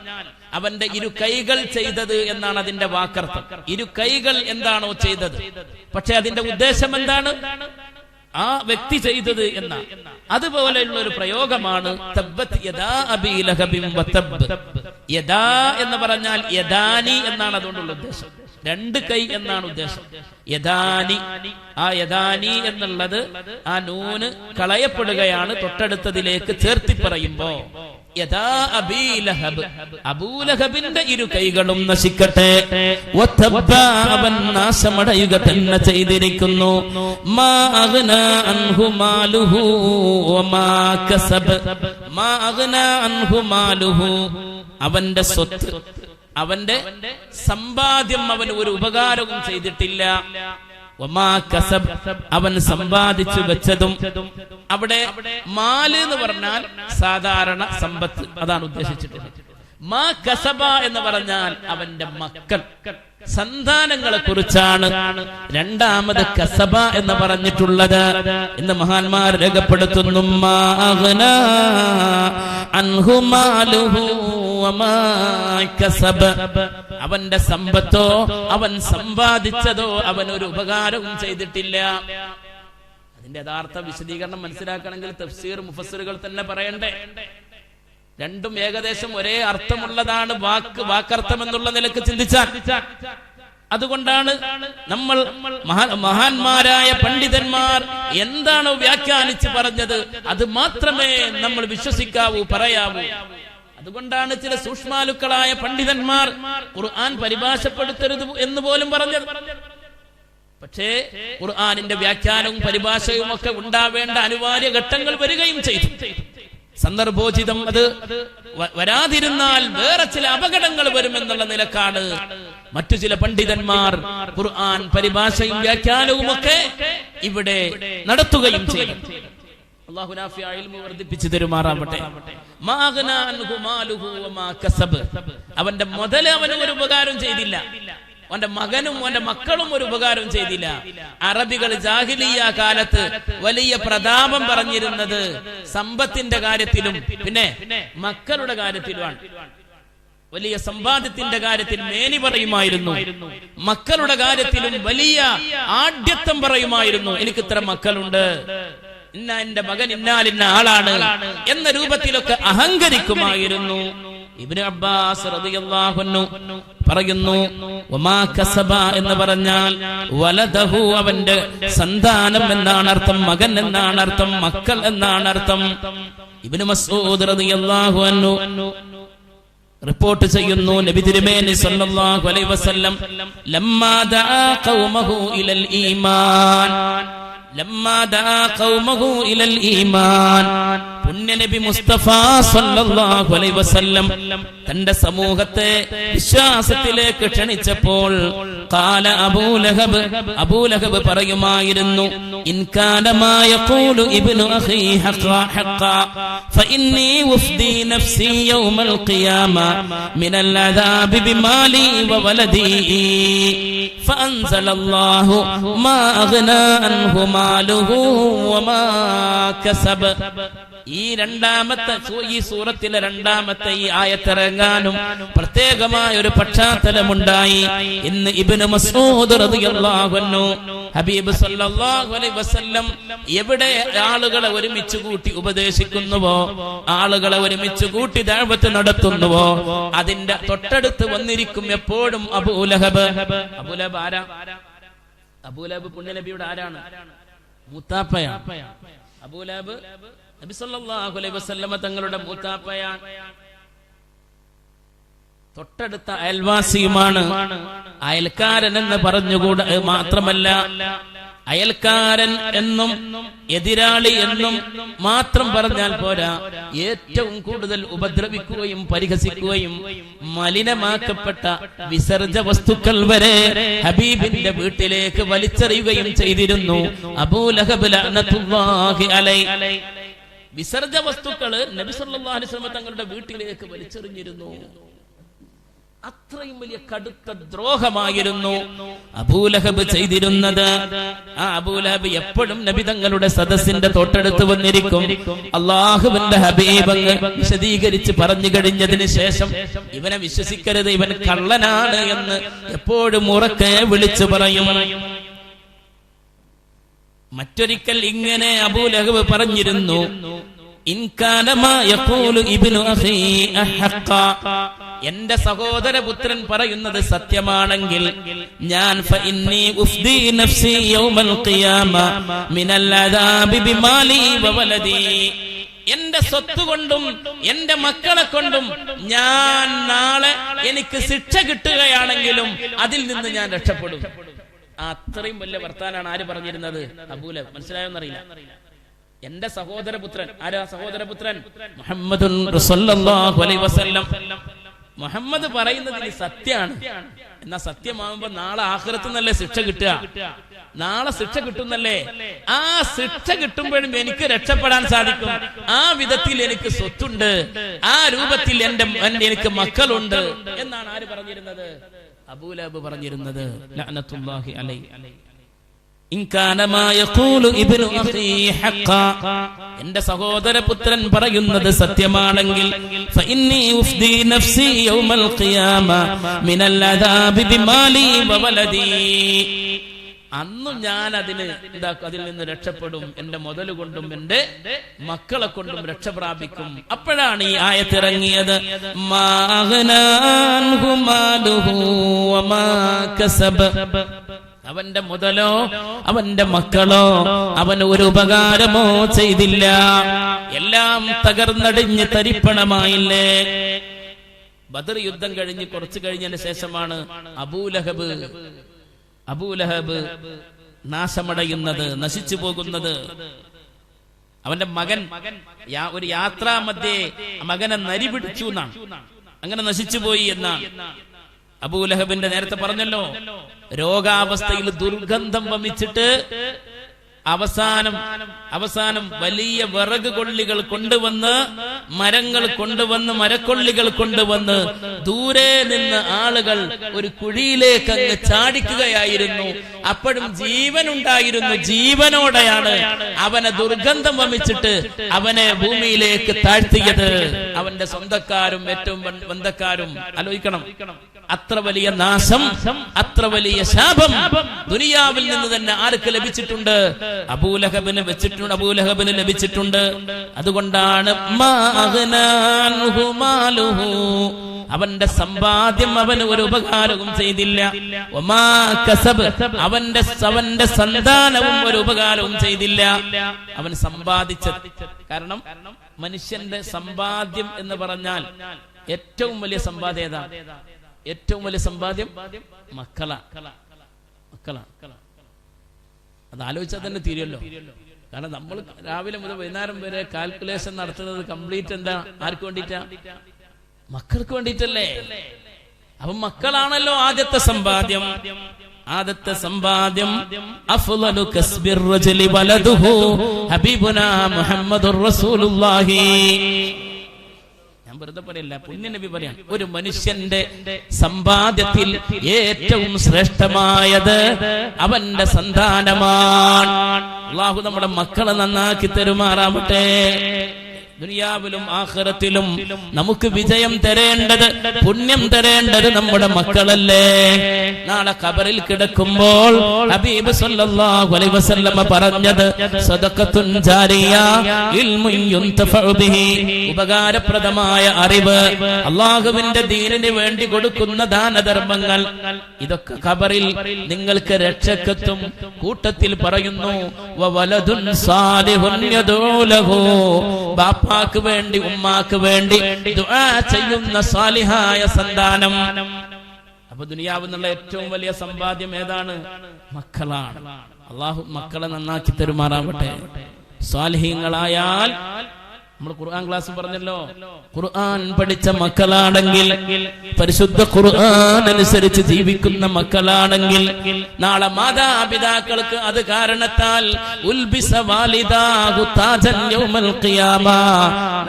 അവന്റെ ഇരു കൈകൾ ചെയ്തത് എന്നാണ് അതിന്റെ വാക്കർത്ഥം. ഇരു കൈകൾ എന്താണോ ചെയ്തത്, പക്ഷെ അതിന്റെ ഉദ്ദേശം എന്താണ്? ആ വ്യക്തി ചെയ്തത് എന്ന അതുപോലെയുള്ള ഒരു പ്രയോഗമാണ് തബ്ബത് യദാ അബീ ലഹബിൻ വതബ്ബ. യദാ എന്ന് പറഞ്ഞാൽ യദാനി എന്നാണ് അതുകൊണ്ടുള്ള ഉദ്ദേശം. രണ്ട് കൈ എന്നാണ് ഉദ്ദേശം. യദാനി, ആ യദാനി എന്നുള്ളത് ആ നൂന് കളയപ്പെടുകയാണ് തൊട്ടടുത്തതിലേക്ക് ചേർത്തി പറയുമ്പോ. യദാ അബീ ലഹബ്, അബൂലഹബിന്റെ ഇരു കൈകളും നശിക്കട്ടെ. വതബ്ബ, അവൻ നാശമടയുക തന്നെ ചെയ്തിരിക്കുന്നു. മാ അഗ്നാ അൻഹു മാലുഹു വമാ കസബ്. മാ അഗ്നാ അൻഹു മാലുഹു, അവന്റെ സ്വത്ത്, അവന്റെ സമ്പാദ്യം അവന് ഒരു ഉപകാരവും ചെയ്തിട്ടില്ല. വമാ കസബ്, അവൻ സമ്പാദിച്ചു വെച്ചതും. അവിടെ മാല് എന്ന് പറഞ്ഞാൽ സാധാരണ സമ്പത്ത്, അതാണ് ഉദ്ദേശിച്ചിട്ടുള്ളത്. മാ കസബ എന്ന് പറഞ്ഞാൽ അവന്റെ മക്കൾ, സന്താനങ്ങളെ കുറിച്ചാണ് രണ്ടാമത് കസബ എന്ന് പറഞ്ഞിട്ടുള്ളത് എന്ന് മഹാന്മാർ രേഖപ്പെടുത്തുന്നു. മാ അഗ്നാ അൻഹു മാലുഹു വമാ കസബ, അവന്റെ സമ്പത്തോ അവൻ സമ്പാദിച്ചതോ അവനൊരു ഉപകാരവും ചെയ്തിട്ടില്ല. അതിന്റെ യഥാർത്ഥ വിശദീകരണം മനസ്സിലാക്കണമെങ്കിൽ തഫ്സീർ മുഫസ്സിറുകൾ തന്നെ പറയണ്ടേ. രണ്ടും ഏകദേശം ഒരേ അർത്ഥമുള്ളതാണ്, വാക്കർത്ഥം എന്നുള്ള നിലക്ക് ചിന്തിച്ചാൽ. അതുകൊണ്ടാണ് നമ്മൾ മഹാന്മാരായ പണ്ഡിതന്മാർ എന്താണോ വ്യാഖ്യാനിച്ച് പറഞ്ഞത് അത് മാത്രമേ നമ്മൾ വിശ്വസിക്കാവൂ, പറയാവൂ. അതുകൊണ്ടാണ് ചില സൂക്ഷ്മാലുക്കളായ പണ്ഡിതന്മാർ ഖുർആൻ പരിഭാഷപ്പെടുത്തരുത് എന്ന് പോലും പറഞ്ഞത്. പക്ഷേ ഖുർആനിന്റെ വ്യാഖ്യാനവും പരിഭാഷയും ഒക്കെ ഉണ്ടാവേണ്ട അനിവാര്യ ഘട്ടങ്ങൾ വരികയും ചെയ്തു. സന്ദർഭോചിതം അത് വരാതിരുന്നാൽ വേറെ ചില അപകടങ്ങൾ വരുമെന്നുള്ള നിലക്കാണ് മറ്റു ചില പണ്ഡിതന്മാർ ഖുർആൻ പരിഭാഷയും വ്യാഖ്യാനവും ഒക്കെ ഇവിടെ നടത്തുകയും ചെയ്തു. അല്ലാഹു നാഫിഅ ഇൽമു വർദ്ധിപ്പിച്ചു തരുമാറാവട്ടെ. മാ അഗ്നാ അൻഹു മാലുഹു വമാ കസബ്, അവന്റെ മുതൽ അവന് ഒരു ഉപകാരം ചെയ്തില്ല, അവന്റെ മകനും അവന്റെ മക്കളും ഒരു ഉപകാരം ചെയ്തില്ല. അറബികൾ ജാഹിലിയ്യ കാലത്ത് വലിയ പ്രതാപം പറഞ്ഞിരുന്നത് സമ്പത്തിന്റെ കാര്യത്തിലും പിന്നെ മക്കളുടെ കാര്യത്തിലുമാണ്. വലിയ സമ്പാദ്യത്തിന്റെ കാര്യത്തിൽ മേനി പറയുമായിരുന്നു, മക്കളുടെ കാര്യത്തിലും വലിയ ആഢ്യത്വം പറയുമായിരുന്നു. എനിക്ക് ഇത്ര മക്കളുണ്ട്, എന്റെ മകൻ ഇന്നാലിന്ന ആളാണ് എന്ന രൂപത്തിലൊക്കെ അഹങ്കരിക്കുമായിരുന്നു. ഇബ്നു അബ്ബാസ് റളിയല്ലാഹു അൻഹു പറയുന്നു, വമാ കസബ എന്ന് പറഞ്ഞാൽ വലദഹു, അവന്റെ സന്താനം എന്നാണ് അർത്ഥം, മകൻ എന്നാണ് അർത്ഥം, മക്കൾ എന്നാണ് അർത്ഥം. ഇബ്നു മസ്ഊദ് റളിയല്ലാഹു അൻഹു റിപ്പോർട്ട് ചെയ്യുന്നു, നബി തിരുമേനി സല്ലല്ലാഹു അലൈഹി വസല്ലം ലമ്മാ ദഅ ഖൗമഹു ഇലൽ ഈമാൻ, ലമ്മാ ദഅ ഖൗമഹു ഇലൽ ഈമാൻ, പുണ്യനബി മുസ്തഫ സല്ലല്ലാഹു അലൈഹി വസല്ലം തന്റെ സമൂഹത്തെ വിശ്വാസത്തിലേക്ക് ക്ഷണിച്ചപ്പോൾ ഖാല അബൂലഹബ്, അബൂലഹബ് പറയുമായിരുന്നു, ഇൻ കാന മാ യഖൂലു ഇബ്നു അഖീ ഹഖ്ഖ ഫഇന്നി ഉഫ്ദി നഫ്സി യൗമൽ ഖിയാമ മിനൽ അദാബി ബിമാലി വവലദി ഫഅൻസലല്ലാഹു മാ അഗ്നാ അൻഹു മാലുഹു വമാ കസബ. ഈ സൂറത്തിലെ രണ്ടാമത്തെ ഈ ആയത്തിറങ്ങാനും പ്രത്യേകമായ ഒരു പശ്ചാത്തലമുണ്ടായി. ഇന്ന് ഇബ്നു മസ്ഊദ് റളിയല്ലാഹു അൻഹു ഹബീബ് സല്ലല്ലാഹു അലൈഹി വസല്ലം എവിടെ ആളുകളെ ഒരുമിച്ച് കൂട്ടി ഉപദേശിക്കുന്നുവോ, ആളുകളെ ഒരുമിച്ച് കൂട്ടി ദഅവത്ത് നടത്തുന്നുവോ, അതിന്റെ തൊട്ടടുത്ത് വന്നിരിക്കും എപ്പോഴും അബൂലഹബ്. അബൂലഹബ് ആരാ? അബൂലഹബ് പുണ്യനബിയുടെ ആരാണ്? മൂത്താപ്പയാണ്. അബൂലഹബ് നബി സല്ലല്ലാഹു അലൈഹി വസല്ലമ തങ്ങളുടെ മൂത്താപ്പയാണ്. തൊട്ടടുത്ത അയൽവാസിയുമാണ്. അയൽക്കാരൻ എന്ന് പറഞ്ഞുകൂടാ. മാത്രമല്ല, അയൽക്കാരൻ എന്നും എതിരാളി എന്നും മാത്രം പറഞ്ഞാൽ പോരാ, ഏറ്റവും കൂടുതൽ ഉപദ്രവിക്കുകയും പരിഹസിക്കുകയും മലിനമാക്കപ്പെട്ട വിസർജ വസ്തുക്കൾ വരെ ഹബീബിന്റെ വീട്ടിലേക്ക് വലിച്ചെറിയുകയും ചെയ്തിരുന്നു അബൂലഹബ് ലഅനത്തുല്ലാഹി അലൈഹി. വിസർജ വസ്തുക്കള് നബി സല്ലല്ലാഹു അലൈഹി വസല്ലം തങ്ങളുടെ വീട്ടിലേക്ക് വലിച്ചെറിഞ്ഞിരുന്നു. അത്രയും വലിയ കടുത്ത ദ്രോഹമായിരുന്നു അബൂലഹബ് ചെയ്തിരുന്നത്. ആ അബൂലഹബ് എപ്പോഴും നബി തങ്ങളുടെ സദസ്സിന്റെ തൊട്ടടുത്ത് വന്നിരിക്കും. അള്ളാഹുവിന്റെ ഹബീബ് വിശദീകരിച്ച് പറഞ്ഞു കഴിഞ്ഞതിന് ശേഷം ഇവനെ വിശ്വസിക്കരുത്, ഇവൻ കള്ളനാണ് എന്ന് എപ്പോഴും ഉറക്കെ വിളിച്ചു പറയും. മറ്റൊരിക്കൽ ഇങ്ങനെ അബൂലഹബ് പറഞ്ഞിരുന്നു, എന്റെ സഹോദരപുത്രൻ പറയുന്നത് സത്യമാണെങ്കിൽ ഞാൻ എന്റെ സ്വത്ത് കൊണ്ടും എന്റെ മക്കളെ കൊണ്ടും ഞാൻ നാളെ എനിക്ക് ശിക്ഷ കിട്ടുകയാണെങ്കിലും അതിൽ നിന്ന് ഞാൻ രക്ഷപ്പെടും. അത്രയും വലിയ വർത്താനാണ് ആര് പറഞ്ഞിരുന്നത്? അബൂലഹബ്. മനസ്സിലായോന്നറിയില്ല. എന്റെ സഹോദരപുത്രൻ ആരാ? സഹോദരപുത്രൻ മുഹമ്മദുൻ റസൂലുള്ളാഹി അലൈഹി വസല്ലം. മുഹമ്മദ് പറയുന്നത് സത്യമാണ്. എന്നാ സത്യമാകുമ്പോ നാളെ ആഖിറത്തിൽ നിന്നല്ലേ ശിക്ഷ കിട്ടുക? നാളെ ശിക്ഷ കിട്ടുന്നല്ലേ? ആ ശിക്ഷ കിട്ടുമ്പോഴും എനിക്ക് രക്ഷപ്പെടാൻ സാധിക്കും. ആ വിധത്തിൽ എനിക്ക് സ്വത്തുണ്ട്, ആ രൂപത്തിൽ എനിക്ക് മക്കളുണ്ട് എന്നാണ് ആര് പറഞ്ഞിരുന്നത്? അബൂലഹബ് പറഞ്ഞിരുന്നത് ലഅനത്തുല്ലാഹി അലൈഹി. എന്റെ സഹോദരപുത്രൻ പറയുന്നത് സത്യമാണെങ്കിൽ അന്ന് ഞാൻ അതിൽ നിന്ന് രക്ഷപ്പെടും. എന്റെ മുതൽ കൊണ്ടും എന്റെ മക്കളെ കൊണ്ടും രക്ഷ പ്രാപിക്കും. അപ്പോഴാണ് ഈ ആയത്തിറങ്ങിയത്. അവന്റെ മുതലോ അവന്റെ മക്കളോ അവന് ഒരു ഉപകാരമോ ചെയ്തില്ല, എല്ലാം തകർന്നടിഞ്ഞ് തരിപ്പണമായില്ലേ. ബദർ യുദ്ധം കഴിഞ്ഞ് കുറച്ചു കഴിഞ്ഞതിന് ശേഷമാണ് അബൂലഹബ് നാശമടയുന്നത്, നശിച്ചു പോകുന്നത്. അവന്റെ മകൻ ഒരു യാത്രാമധ്യേ മകനെ നരി പിടിച്ചു എന്നാണ്, അങ്ങനെ നശിച്ചു പോയി എന്നാണ്. അബൂലഹബിന്റെ നേരത്തെ പറഞ്ഞല്ലോ, രോഗാവസ്ഥയിൽ ദുർഗന്ധം വമിച്ചിട്ട് അവസാനം വലിയ വിറക് കൊള്ളികൾ കൊണ്ടുവന്ന്, മരക്കൊള്ളികൾ കൊണ്ടുവന്ന് ദൂരെ നിന്ന് ആളുകൾ ഒരു കുഴിയിലേക്ക് അങ്ങ് ചാടിക്കുകയായിരുന്നു. അപ്പോഴും ജീവനുണ്ടായിരുന്നു. ജീവനോടെയാണ് അവനെ ദുർഗന്ധം വമിച്ചിട്ട് അവനെ ഭൂമിയിലേക്ക് താഴ്ത്തിയത്. അവന്റെ സ്വന്തക്കാരും ഏറ്റവും ബന്ധക്കാരും. ആലോചിക്കണം, അത്ര വലിയ നാശം, അത്ര വലിയ ശാപം ദുനിയാവിൽ നിന്ന് തന്നെ ആർക്ക് ലഭിച്ചിട്ടുണ്ട്? അബൂലഹബിന് ലഭിച്ചിട്ടുണ്ട്. അതുകൊണ്ടാണ് അവന്റെ സമ്പാദ്യം അവന് ഒരു ഉപകാരവും ചെയ്തില്ല. അവന്റെ സന്താനവും ഒരു ഉപകാരവും ചെയ്തില്ല. അവൻ സമ്പാദിച്ചത്. കാരണം മനുഷ്യന്റെ സമ്പാദ്യം എന്ന് പറഞ്ഞാൽ ഏറ്റവും വലിയ സമ്പാദ്യം ഏതാ? ഏറ്റവും വലിയ സമ്പാദ്യം മക്കളാണ്. അത് ആലോചിച്ചാൽ തന്നെ തീരുമല്ലോ. കാരണം നമ്മൾ രാവിലെ മുതൽ വൈകുന്നേരം വരെ കാൽക്കുലേഷൻ നടത്തുന്നത് കംപ്ലീറ്റ് എന്താ? ആർക്ക് വേണ്ടിയിട്ടാ? മക്കൾക്ക് വേണ്ടിയിട്ടല്ലേ? അപ്പൊ മക്കളാണല്ലോ ആദ്യത്തെ സമ്പാദ്യം. അഫ്ളലു കസ്ബിർ റജുലി വലദുഹു ഹബീബുനാ മുഹമ്മദുർ റസൂലുള്ളാഹി. വെറുതെ പറയല്ല, പുണ്യനബി പറയാൻ, ഒരു മനുഷ്യന്റെ സമ്പാദ്യത്തിൽ ഏറ്റവും ശ്രേഷ്ഠമായത് അവന്റെ സന്താനമാണ്. അല്ലാഹു നമ്മുടെ മക്കളെ നന്നാക്കി തരുമാറാവട്ടെ. ദുനിയാവിലും ആഖിറത്തിലും നമുക്ക് വിജയം തരേണ്ടത്, പുണ്യം തരേണ്ടത് നമ്മുടെ മക്കളല്ലേ. നാളെ ഖബറിൽ കിടക്കുമ്പോൾ ഹബീബ് സല്ലല്ലാഹു അലൈഹി വസല്ലമ പറഞ്ഞത് സദഖത്തുൻ ജാരിയ ഇൽമുൻ യുൻതഫഉ ബിഹി, ഉപകാരപ്രദമായ അറിവ്, അല്ലാഹുവിന്റെ ദീനിന് വേണ്ടി കൊടുക്കുന്ന ദാനധർമ്മങ്ങൾ, ഇതൊക്കെ ഖബറിൽ നിങ്ങൾക്ക് രക്ഷക്കെത്തും. കൂട്ടത്തിൽ പറയുന്നു വവലദുൻ സാലിഹുൻ യദഊ ലഹു, ബാപ്പാക്ക് വേണ്ടി ഉമ്മാക്ക് വേണ്ടി ദുആ ചെയ്യുന്ന സാലിഹായ സന്താനം. അപ്പൊ ദുനിയാവിൽ നിന്നുള്ള ഏറ്റവും വലിയ സമ്പാദ്യം ഏതാണ്? മക്കളാണ്. അള്ളാഹു മക്കളെ നന്നാക്കി തരുമാറാവട്ടെ. സാലിഹീങ്ങളായാൽ, നമ്മൾ ഖുർആൻ ക്ലാസ് പറഞ്ഞല്ലോ, ഖുർആൻ പഠിച്ച മക്കളാണെങ്കിൽ, പരിശുദ്ധ ഖുർആൻ അനുസരിച്ച് ജീവിക്കുന്ന മക്കളാണെങ്കിൽ, നാളെ മാതാപിതാക്കൾക്ക് അത് കാരണത്താൽ ഉൽബിസ വാലിദാഹു താജൻ യൗമൽ ഖിയാമ,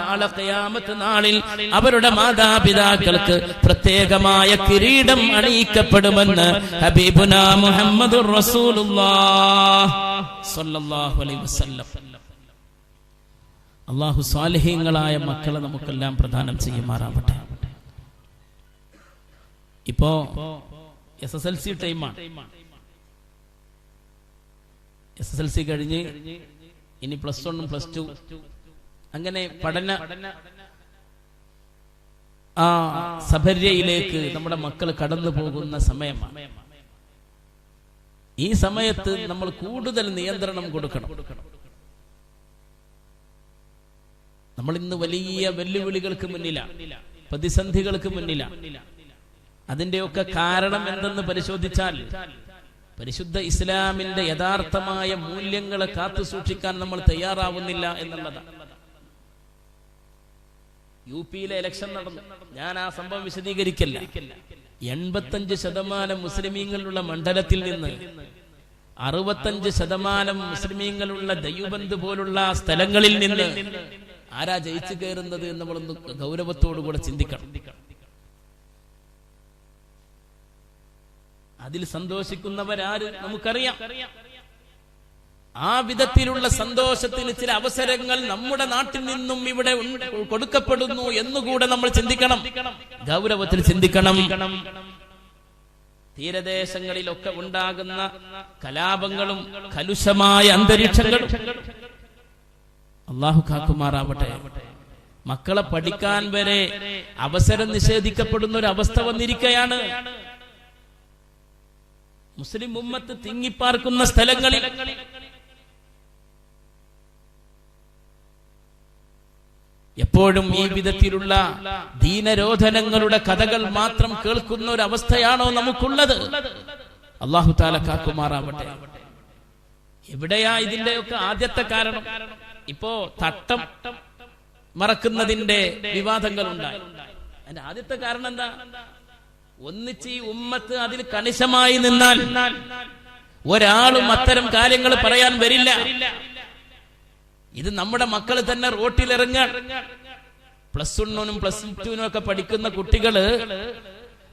നാളെ ഖിയാമത്ത് നാളിൽ അവരുടെ മാതാപിതാക്കൾക്ക് പ്രത്യേകമായ കിരീടം അണിയിക്കപ്പെടുമെന്ന് ഹബീബുനാ മുഹമ്മദുർ റസൂലുള്ളാഹ് സ്വല്ലല്ലാഹു അലൈഹി വസല്ലം. അള്ളാഹു സാലിഹീങ്ങളായ മക്കളെ നമുക്കെല്ലാം പ്രദാനം ചെയ്യുമാറാവട്ടെ. ഇപ്പോ SSLC ടൈമാണ്. SSLC കഴിഞ്ഞ് ഇനി +1 +2 അങ്ങനെ പഠന സഭര്യയിലേക്ക് നമ്മുടെ മക്കൾ കടന്നു പോകുന്ന സമയമാണ്. ഈ സമയത്ത് നമ്മൾ കൂടുതൽ നിയന്ത്രണം കൊടുക്കണം. നമ്മൾ ഇന്ന് വലിയ വെല്ലുവിളികൾക്ക് മുന്നിലാണ്, പ്രതിസന്ധികൾക്ക് മുന്നിലാണ്. അതിന്റെയൊക്കെ കാരണം എന്തെന്ന് പരിശോധിച്ചാൽ, പരിശുദ്ധ ഇസ്ലാമിന്റെ യഥാർത്ഥമായ മൂല്യങ്ങളെ കാത്തു സൂക്ഷിക്കാൻ നമ്മൾ തയ്യാറാവുന്നില്ല എന്നുള്ളതാണ്. UP-യിലെ ഇലക്ഷൻ നടന്നു. ഞാൻ ആ സംഭവം വിശദീകരിക്കില്ല. 85% മുസ്ലിമീങ്ങളുള്ള മണ്ഡലത്തിൽ നിന്ന് 65% മുസ്ലിമീങ്ങളുള്ള ദൈവബന്ധ് പോലുള്ള സ്ഥലങ്ങളിൽ നിന്ന് ആരാ ജയിച്ചു കയറുന്നത് എന്ന് നമ്മളൊന്ന് ഗൗരവത്തോടുകൂടെ ചിന്തിക്കണം. അതിൽ സന്തോഷിക്കുന്നവരാര് നമുക്കറിയാം. ആ വിധത്തിലുള്ള സന്തോഷത്തിന് ചില അവസരങ്ങൾ നമ്മുടെ നാട്ടിൽ നിന്നും ഇവിടെ കൊടുക്കപ്പെടുന്നു എന്നുകൂടെ നമ്മൾ ചിന്തിക്കണം, ഗൗരവത്തിൽ ചിന്തിക്കണം. തീരദേശങ്ങളിലൊക്കെ ഉണ്ടാകുന്ന കലാപങ്ങളും കലുഷമായ അന്തരീക്ഷങ്ങളും അള്ളാഹു കാക്കുമാറാവട്ടെ. മക്കളെ പഠിക്കാൻ വരെ അവസരം നിഷേധിക്കപ്പെടുന്ന ഒരു അവസ്ഥ വന്നിരിക്കുകയാണ്. മുസ്ലിം ഉമ്മത്ത് തിങ്ങിപ്പാർക്കുന്ന സ്ഥലങ്ങളിൽ എപ്പോഴും ഈ വിധത്തിലുള്ള ദീനരോധനങ്ങളുടെ കഥകൾ മാത്രം കേൾക്കുന്ന ഒരു അവസ്ഥയാണോ നമുക്കുള്ളത്? അള്ളാഹു തആല കാക്കുമാറാവട്ടെ. എവിടെയാ ഇതിന്റെയൊക്കെ ആദ്യത്തെ കാരണം? ഇപ്പോ തട്ടം മറക്കുന്നതിന്റെ വിവാദങ്ങൾ ഉണ്ടായി. അതിന്റെ ആദ്യത്തെ കാരണം എന്താ? ഒന്നിച്ച് ഈ ഉമ്മത്ത് അതിൽ കണിശമായി നിന്നാൽ ഒരാളും അത്തരം കാര്യങ്ങൾ പറയാൻ വരില്ല. ഇത് നമ്മുടെ മക്കൾ തന്നെ റോട്ടിലിറങ്ങാൻ, +1 +2 ഒക്കെ പഠിക്കുന്ന കുട്ടികള്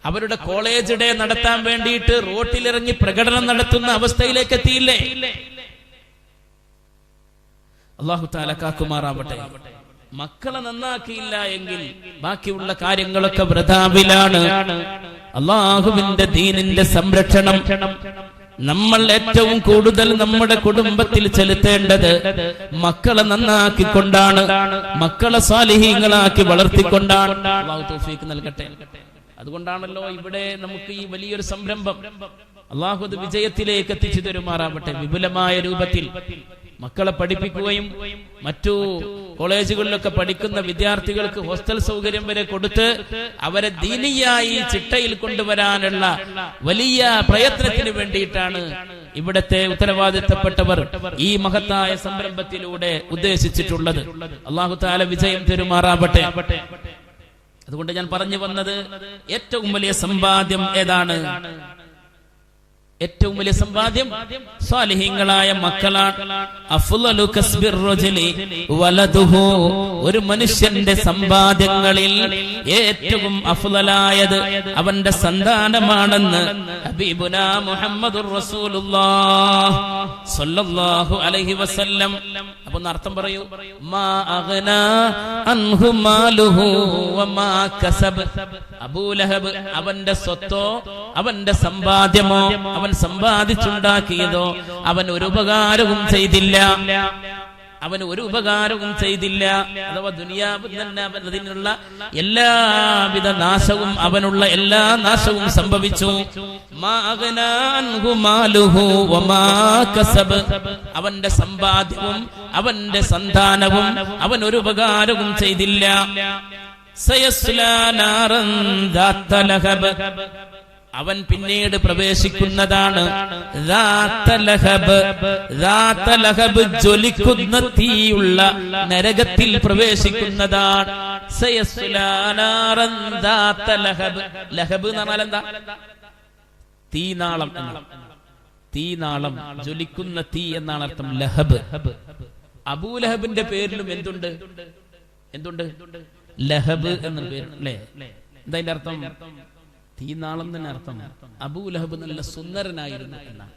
അവരുടെ കോളേജ് ഡേ നടത്താൻ വേണ്ടിയിട്ട് റോട്ടിലിറങ്ങി പ്രകടനം നടത്തുന്ന അവസ്ഥയിലേക്ക് എത്തിയില്ലേ? അല്ലാഹു തആല കാക്കുമാറാവട്ടെ. മക്കളെ നന്നാക്കിയില്ല എങ്കിൽ ബാക്കിയുള്ള കാര്യങ്ങളൊക്കെ വൃഥാവിലാണ്. അല്ലാഹുവിന്റെ ദീനിന്റെ സംരക്ഷണം നമ്മൾ ഏറ്റവും കൂടുതൽ നമ്മുടെ കുടുംബത്തിൽ ചെലുത്തേണ്ടത് മക്കളെ നന്നാക്കിക്കൊണ്ടാണ്, മക്കളെ സാലിഹീങ്ങളാക്കി വളർത്തിക്കൊണ്ടാണ്. അല്ലാഹു തൗഫീഖ് നൽകട്ടെ. അതുകൊണ്ടാണല്ലോ ഇവിടെ നമുക്ക് ഈ വലിയൊരു സംരംഭം അല്ലാഹു അത് വിജയത്തിലേക്ക് എത്തിച്ചു തരുമാറാവട്ടെ. വിപുലമായ രൂപത്തിൽ മക്കളെ പഠിപ്പിക്കുകയും മറ്റു കോളേജുകളിലൊക്കെ പഠിക്കുന്ന വിദ്യാർത്ഥികൾക്ക് ഹോസ്റ്റൽ സൗകര്യം വരെ കൊടുത്ത് അവരെ ദീനിയായി ചിട്ടയിൽ കൊണ്ടുവരാനുള്ള വലിയ പ്രയത്നത്തിന് വേണ്ടിയിട്ടാണ് ഇവിടത്തെ ഉത്തരവാദിത്തപ്പെട്ടവർ ഈ മഹത്തായ സംരംഭത്തിലൂടെ ഉദ്ദേശിച്ചിട്ടുള്ളത്. അല്ലാഹു തആല വിജയം തരുമാറാവട്ടെ. അതുകൊണ്ട് ഞാൻ പറഞ്ഞു വന്നത്, ഏറ്റവും വലിയ സമ്പാദ്യം ഏതാണ്? ഏറ്റവും വലിയ സമ്പാദ്യം സാലിഹീങ്ങളായ മക്കളാണ്. അഫ്ളലു കസ്ബിർ റജുലി വലദുഹു, ഒരു മനുഷ്യന്റെ സമ്പാദ്യങ്ങളിൽ ഏറ്റവും അഫ്ളലായത് അവന്റെ സന്താനമാണെന്ന് ഹബീബുനാ മുഹമ്മദുർ റസൂലുള്ളാഹ് സ്വല്ലല്ലാഹു അലൈഹി വസല്ലം. അപ്പൊ ഒന്ന് അർത്ഥം പറയൂ. മാ അഗ്നാ അൻഹു മാലുഹു വമാ കസബ്. അബൂ ലഹബ് അവന്റെ സ്വത്തോ അവന്റെ സമ്പാദ്യമോ അവൻ സമ്പാദിച്ചുണ്ടാക്കിയതോ അവൻ ഒരു ഉപകാരവും ചെയ്തില്ല. അവന് ഒരു ഉപകാരവും ചെയ്തില്ല. അഥവാ ദുനിയാവ് തന്നെ അതിനുള്ള എല്ലാവിധ നാശവും അവനുള്ള എല്ലാ നാശവും സംഭവിച്ചു. അവന്റെ സമ്പാദ്യവും അവന്റെ സന്താനവും അവൻ ഒരു ഉപകാരവും ചെയ്തില്ല. അവൻ പിന്നീട് പ്രവേശിക്കുന്നതാണ് ജ്വലിക്കുന്ന തീയുള്ള നരകത്തിൽ പ്രവേശിക്കുന്നതാണ്. ലഹബ് എന്ന് പറഞ്ഞാൽ എന്താ? തീനാളം. തീനാളം, ജ്വലിക്കുന്ന തീ എന്നാണ് അർത്ഥം ലഹബ്. അബൂലഹബിന്റെ പേരിലും എന്തുണ്ട്? ലഹബ് എന്ന പേര് അല്ലേ? എന്താ അതിന്റെ അർത്ഥം? തീനാളം തന്നെ അർത്ഥം. അബൂലഹബ് നല്ല സുന്ദരനായിരുന്നു എന്നാണ്.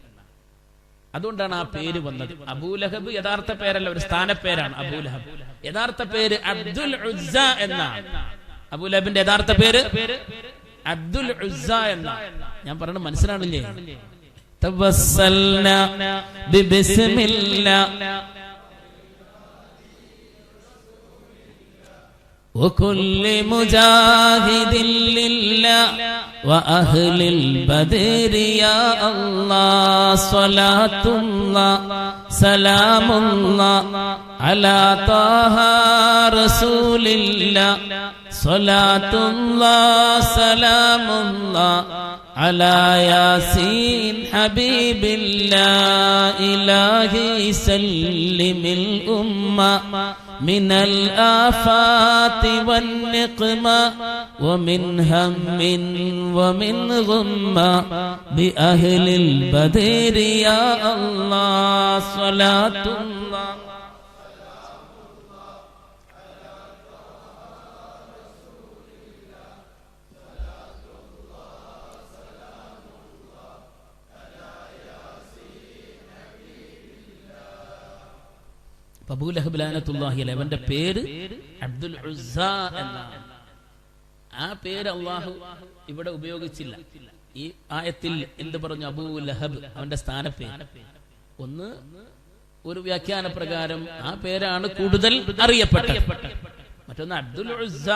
അതുകൊണ്ടാണ് ആ പേര് വന്നത്. അബൂലഹബ് യഥാർത്ഥ പേരല്ല, ഒരു സ്ഥാനപ്പേരാണ് അബൂലഹബ്. യഥാർത്ഥ പേര് അബ്ദുൽ ഉസ്സ എന്നാണ്. അബൂലഹബിന്റെ യഥാർത്ഥ പേര് അബ്ദുൽ ഉസ്സ എന്നാണ്. ഞാൻ പറഞ്ഞത് മനസ്സിലാണില്ലേ? തവസ്സൽനാ ബിബിസ്മില്ലാ وكل مجاهد لله وأهل البدر يا الله صلاة الله سلام الله على طه رسول الله صلاة الله سلام الله على ياسين حبيب الله إلهي سلم الأمة من الآفات والنقمة ومن هم ومن غمة بأهل البدر يا الله صلاة الله അബൂലഹബ് ലഅനത്തുല്ലാഹി അലൈഹി അവന്റെ പേര് അബ്ദുൽ ഉസ്സ എന്നാണ്. ആ പേര് അല്ലാഹു ഇവിടെ ഉപയോഗിച്ചില്ല. ഈ ആയത്തിൽ എന്ത് പറഞ്ഞു? അബൂലഹബ് അവന്റെ സ്ഥാനപ്പേര്. ഒന്ന്, ഒരു വ്യാഖ്യാന പ്രകാരം ആ പേരാണ് കൂടുതൽ അറിയപ്പെട്ടത്. മറ്റൊന്ന് അബ്ദുൽ ഉസ്സ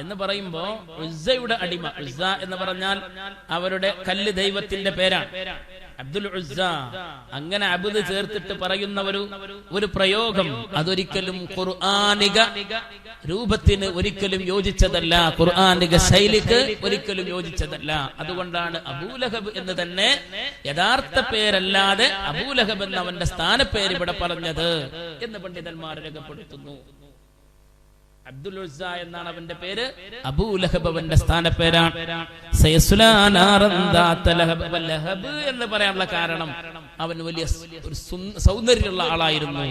എന്ന് പറയുമ്പോ ഉസ്സയുടെ അടിമ. ഉസ്സ എന്ന് പറഞ്ഞാൽ അവരുടെ കല്ല് ദൈവത്തിന്റെ പേരാണ്. അബ്ദുൽ ഉസ്സ അങ്ങനെ അബ്ദ് ചേർത്തിട്ട് പറയുന്ന ഒരു പ്രയോഗം അതൊരിക്കലും ഖുർആനിക രൂപത്തിന് ഒരിക്കലും യോജിച്ചതല്ല, ഖുർആനിക ശൈലിക്ക് ഒരിക്കലും യോജിച്ചതല്ല. അതുകൊണ്ടാണ് അബൂലഹബ് എന്ന് തന്നെ യഥാർത്ഥ പേരല്ലാതെ അബൂലഹബ് എന്ന അവന്റെ സ്ഥാനപ്പേര് ഇവിടെ പറഞ്ഞത് എന്ന് പണ്ഡിതന്മാർ രേഖപ്പെടുത്തുന്നു. അബ്ദുൽ ഉസ്സ എന്നാണ് അവന്റെ പേര്. അബൂലഹബ് അവന്റെ സ്ഥാനപ്പേരാണ്. ലഹബ് എന്ന് പറയാനുള്ള കാരണം അവൻ വലിയ ഒരു സൗന്ദര്യമുള്ള ആളായിരുന്നു.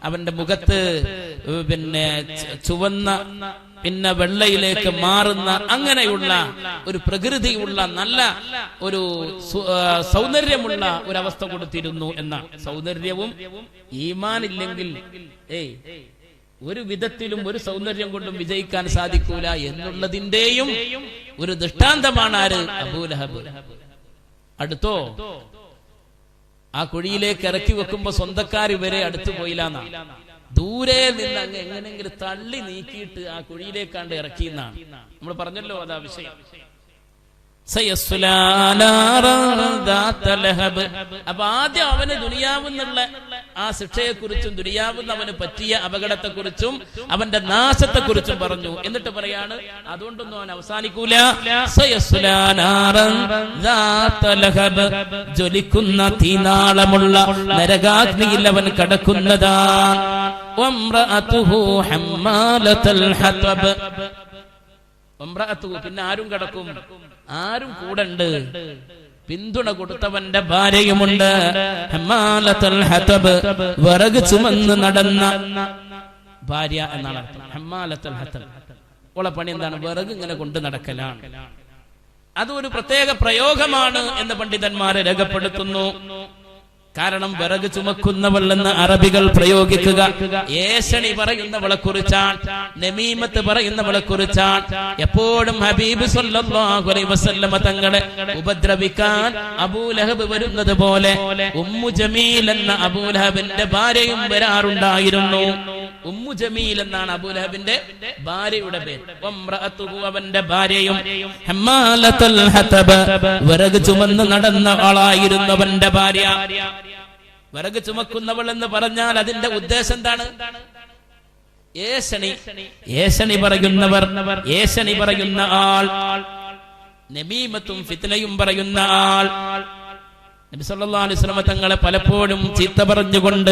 അവന്റെ മുഖത്ത് പിന്നെ ചുവന്ന പിന്നെ വെള്ളയിലേക്ക് മാറുന്ന അങ്ങനെയുള്ള ഒരു പ്രകൃതിയുള്ള നല്ല ഒരു സൗന്ദര്യമുള്ള ഒരവസ്ഥ കൊടുത്തിരുന്നു എന്ന. സൗന്ദര്യവും ഈമാൻ ഇല്ലെങ്കിൽ ഒരു വിധത്തിലും ഒരു സൗന്ദര്യം കൊണ്ടും വിജയിക്കാൻ സാധിക്കൂല എന്നുള്ളതിന്റെയും ഒരു ദൃഷ്ടാന്തമാണ് ആര്? അബൂലഹബ്. അടുത്തോ ആ കുഴിയിലേക്ക് ഇറക്കി വെക്കുമ്പോ സ്വന്തക്കാർ വരെ അടുത്തു പോയില്ലാന്നാ. ദൂരെ നിന്ന് അങ്ങ് എങ്ങനെങ്കിലും തള്ളി നീക്കിയിട്ട് ആ കുഴിയിലേക്കാണ്ട് ഇറക്കിയെന്നാണ് നമ്മൾ പറഞ്ഞല്ലോ. അതാ വിഷയം. അപ്പൊ ആദ്യം അവന് ദുനിയാവെന്നുള്ള ആ ശിക്ഷയെക്കുറിച്ചും ദുനിയാവെന്ന് അവന് പറ്റിയ അപകടത്തെക്കുറിച്ചും അവന്റെ നാശത്തെക്കുറിച്ചും പറഞ്ഞു. എന്നിട്ട് പറയാണ് അതുകൊണ്ടൊന്നും അവൻ അവസാനിക്കൂല. ജ്വലിക്കുന്ന തീനാളമുള്ള നരകാഗ്നിയിൽ അവൻ കടക്കുന്നതാണ്. പിന്നെ ആരും കടക്കും? ആരും കൂടണ്ട്? പിന്തുണ കൊടുത്തവന്റെ ഭാര്യയുമുണ്ട്. വിറക് ചുമന്ന് നടന്ന ഭാര്യ എന്നാണ് അർത്ഥം. ഹമ്മാലത്തുൽ ഹതബ്. ഓളെ പണി എന്താണ്? വിറക് ഇങ്ങനെ കൊണ്ട് നടക്കലാണ്. അതൊരു പ്രത്യേക പ്രയോഗമാണ് എന്ന് പണ്ഡിതന്മാരെ രേഖപ്പെടുത്തുന്നു. കാരണം വിറക് ചുമക്കുന്നവൾ എന്ന് അറബികൾ പ്രയോഗിക്കുക ഏഷണി പറയുന്നവളെ കുറിച്ചാണ്, നമീമത്ത് പറയുന്നവളെ കുറിച്ചാണ്. എപ്പോഴും ഹബീബ് സല്ലല്ലാഹു അലൈഹി വസല്ലമ തങ്ങളെ ഉപദ്രവിക്കാൻ അബൂലഹബ് വരുന്നത് പോലെ ഉമ്മു ജമീൽ എന്ന അബൂലഹബിന്റെ ഭാര്യയും വരാറുണ്ടായിരുന്നു. ഉമ്മു ജമീൽ എന്നാണ് അബൂലഹബിന്റെ ഭാര്യയുടെ പേര്. വംറഅതുഹു, അവന്റെ ഭാര്യയും ഹമ്മാലത്തുൽ ഹതബ്, വിറക് ചുമന്ന് നടന്ന ആളായിരുന്നവന്റെ ഭാര്യ. വിറക് ചുമക്കുന്നവൾ എന്ന് പറഞ്ഞാൽ അതിന്റെ ഉദ്ദേശം എന്താണ്? ഏഷണി പറയുന്നവർ, ഏഷണി പറയുന്ന ആൾ, നമീമത്തും ഫിത്നയും പറയുന്ന ആൾ. നബി സല്ലല്ലാഹു അലൈഹി വസല്ലം തങ്ങളെ പലപ്പോഴും ചീത്ത പറഞ്ഞുകൊണ്ട്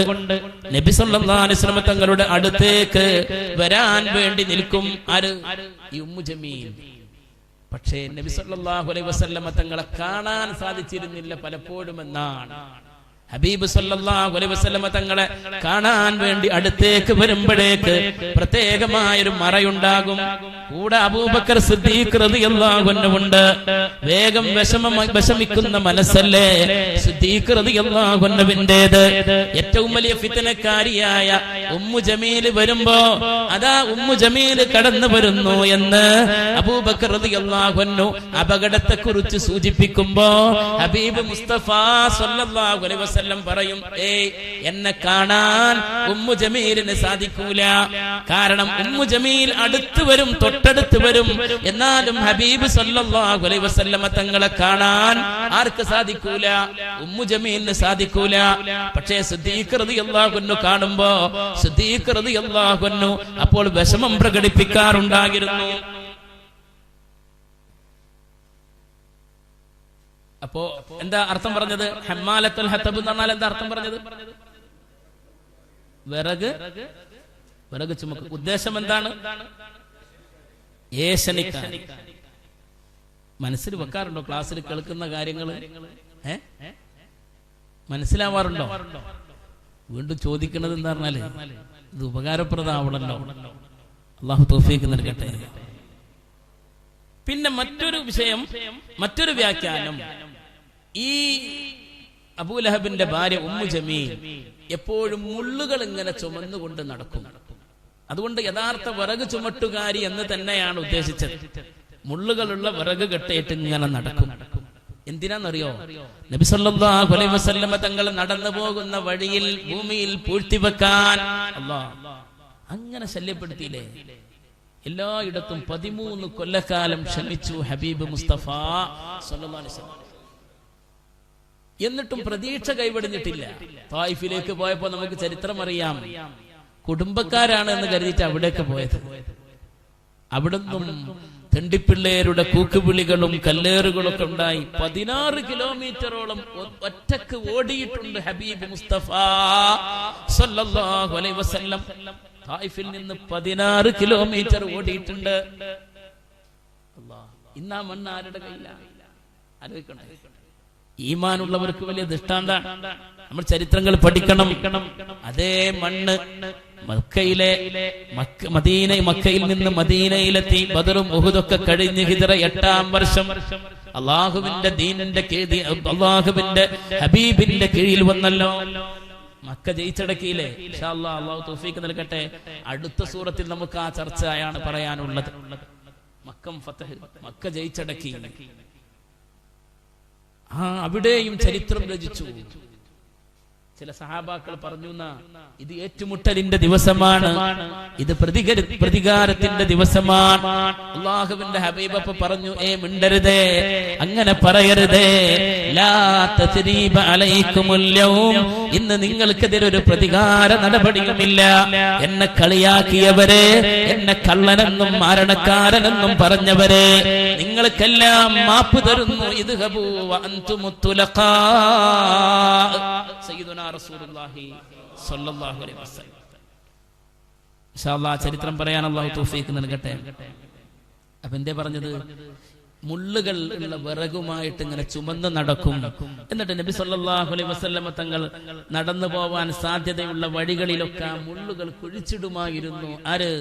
നബി സല്ലല്ലാഹു അലൈഹി വസല്ലം തങ്ങളുടെ അടുത്തേക്ക് വരാൻ വേണ്ടി നിൽക്കും ആര്? ഈ ഉമ്മു ജമീൽ. പക്ഷേ നബി സല്ലല്ലാഹു അലൈഹി വസല്ലം തങ്ങളെ കാണാൻ സാധിച്ചിരുന്നില്ല പലപ്പോഴും എന്നാണ്. ഹബീബ് സല്ലല്ലാഹു അലൈഹി വസല്ലം തങ്ങളെ കാണാൻ വേണ്ടി അടുത്തേക്ക് വരുമ്പോഴേക്ക് പ്രത്യേകമായൊരു മറയുണ്ടാകും. കൂടെ അബൂബക്കർ സിദ്ദീഖ് റളിയല്ലാഹു അൻഹു ഉണ്ട്. വേഗം വിഷമിക്കുന്ന മനസ്സല്ലേ സിദ്ദീഖ് റളിയല്ലാഹു അൻഹുവിന്റേത്. ഏറ്റവും വലിയ ഫിത്നക്കാരിയായ ഉമ്മു ജമീൽ വരുമ്പോ അതാ ഉമ്മു ജമീൽ കടന്നു വരുന്നു എന്ന് അബൂബക്കർ റളിയല്ലാഹു അൻഹു അപകടത്തെ കുറിച്ച് സൂചിപ്പിക്കുമ്പോ ഹബീബ് മുസ്തഫ സല്ലല്ലാഹു അലൈഹി വസല്ലം പറയും, എന്നെ കാണാൻ ഉമ്മു ജമീലിന് സാധിക്കൂല. കാരണം ഉമ്മു ജമീൽ അടുത്ത് വരും, തൊട്ടടുത്ത് വരും. എന്നാലും ഹബീബ് സല്ലല്ലാഹു അലൈഹി വസല്ലം തങ്ങളെ കാണാൻ ആർക്ക് സാധിക്കൂല? ഉമ്മു ജമീലിന് സാധിക്കൂല. പക്ഷേ സിദ്ദീഖ് റളിയല്ലാഹു അൻഹു കാണുമ്പോ സിദ്ദീഖ് റളിയല്ലാഹു അൻഹു അപ്പോൾ വിഷമം പ്രകടിപ്പിക്കാറുണ്ടായിരുന്നു. അപ്പോ എന്താ അർത്ഥം പറഞ്ഞത്? ഹമ്മാലത്തുൽ ഹതബ് എന്ന് പറഞ്ഞാൽ എന്താ അർത്ഥം പറഞ്ഞത്? വിറക് ചുമക്ക്. ഉദ്ദേശം എന്താണ്? ഏഷണിക്കാൻ. മനസ്സിൽ വെക്കാറുണ്ടോ? ക്ലാസ്സിൽ കേൾക്കുന്ന കാര്യങ്ങൾ മനസ്സിലാവാറുണ്ടോ? വീണ്ടും ചോദിക്കുന്നത് എന്താ പറഞ്ഞാല് ഇത് ഉപകാരപ്രദമാവണല്ലോ. അള്ളാഹു തൗഫീഖ് നൽകട്ടെ. പിന്നെ മറ്റൊരു വിഷയം, മറ്റൊരു വ്യാഖ്യാനം, ഈ അബൂലഹബിന്റെ ഭാര്യ ഉമ്മു ജമീൽ എപ്പോഴും മുള്ളുകൾ ഇങ്ങനെ ചുമന്നുകൊണ്ട് നടക്കും. അതുകൊണ്ട് യഥാർത്ഥ വിറക് ചുമട്ടുകാരി എന്ന് തന്നെയാണ് ഉദ്ദേശിച്ചത്. മുള്ളുകളുള്ള വിറക് കെട്ടിയിട്ട് ഇങ്ങനെ നടക്കും. എന്തിനാന്നറിയോ? നബി സല്ലല്ലാഹു അലൈഹി വസല്ലം തങ്ങൾ നടന്നു പോകുന്ന വഴിയിൽ ഭൂമിയിൽ പൂഴ്ത്തിവെക്കാൻ അല്ലാഹ് അങ്ങനെ ശല്യപ്പെടുത്തിയില്ലേ? എല്ലായിടത്തും 13 കൊല്ലക്കാലം ക്ഷമിച്ചു ഹബീബ് മുസ്തഫ സല്ലല്ലാഹു അലൈഹി വസല്ലം. എന്നിട്ടും പ്രതീക്ഷ കൈവടിഞ്ഞിട്ടില്ല. തായിഫിലേക്ക് പോയപ്പോ നമുക്ക് ചരിത്രം അറിയാം. കുടുംബക്കാരാണ് എന്ന് കരുതിയിട്ട് അവിടേക്ക് പോയത്. അവിടുന്നും തെണ്ടിപ്പിള്ളേരുടെ കൂക്കുവിളികളും കല്ലേറുകളും ഒക്കെ ഉണ്ടായി 16 കിലോമീറ്ററോളം ഒറ്റക്ക് ഓടിയിട്ടുണ്ട് ഹബീബ് മുസ്തഫ സല്ലല്ലാഹു അലൈഹി വസല്ലം. തായിഫിൽ നിന്ന് 16 കിലോമീറ്റർ ഓടിയിട്ടുണ്ട്. ഇന്നാ മണ്ണ് ആരുടെ കയ്യിലാണ്? ആലോചിക്കണേ. ഈമാനുള്ളവർക്ക് വലിയ ദൃഷ്ടാന്താണ്. നമ്മൾ ചരിത്രങ്ങൾ പഠിക്കണം. അതേ മണ്ണ് മക്കയിൽ നിന്ന് മദീനയിലെത്തി. ബദറും ഉഹുദൊക്കെ കഴിഞ്ഞ് ഹിജ്റ 8-ാം വർഷം അള്ളാഹുവിന്റെ ദീനിന്റെ അള്ളാഹുവിന്റെ ഹബീബിന്റെ കീഴിൽ വന്നല്ലോ. മക്ക ജയിച്ചടക്കിയില്ലേ? ഇൻഷാ അല്ലാഹ് അല്ലാഹു തൗഫീഖ് നൽകട്ടെ. അടുത്ത സൂറത്തിൽ നമുക്ക് ആ ചർച്ചയാണ് പറയാനുള്ളത്. മക്ക ജയിച്ചടക്കി. അവിടെയും ചരിത്രം രചിച്ചു. ചില സഹാബാക്കൾ പറഞ്ഞു, ഇത് ഏറ്റുമുട്ടലിന്റെ ദിവസമാണ്, ഇത് പ്രതികാരത്തിന്റെ ദിവസമാണ്. അല്ലാഹുവിന്റെ ഹബീബ് പറഞ്ഞു, മിണ്ടരുതേ, അങ്ങനെ പറയരുതേ. ലാ തസ്രീബ അലൈക്കുമുൽ യൗം, ഇന്ന് നിങ്ങൾക്കെതിരെ ഒരു പ്രതികാര നടപടിയുമില്ല. എന്നെ കളിയാക്കിയവരെ, എന്നെ കള്ളനെന്നും മാരണക്കാരനെന്നും പറഞ്ഞവരെ നിങ്ങൾക്കെല്ലാം മാപ്പ് തരുന്നു. ഇദ്ഹബൂ വഅൻതുമുത് തുലഖാ. സയ്യിദുനാ റസൂലുള്ളാഹി സ്വല്ലല്ലാഹു അലൈഹി വസല്ലം. ഇൻഷാ അല്ലാഹ് ചരിത്രം പറയാൻ അല്ലാഹു തൗഫീഖ് നൽകട്ടെ. അപ്പൊ എന്തേ പറഞ്ഞത്? മുള്ളുകൾ ഉള്ള വിറകുമായിട്ട് ഇങ്ങനെ ചുമന്ന് നടക്കും. എന്നിട്ട് നബി സല്ലല്ലാഹു അലൈഹി വസല്ലം തങ്ങൾ നടന്നു പോവാൻ സാധ്യതയുള്ള വഴികളിലൊക്കെ മുള്ളുകൾ കുഴിച്ചിടുമായിരുന്നു. ആര്?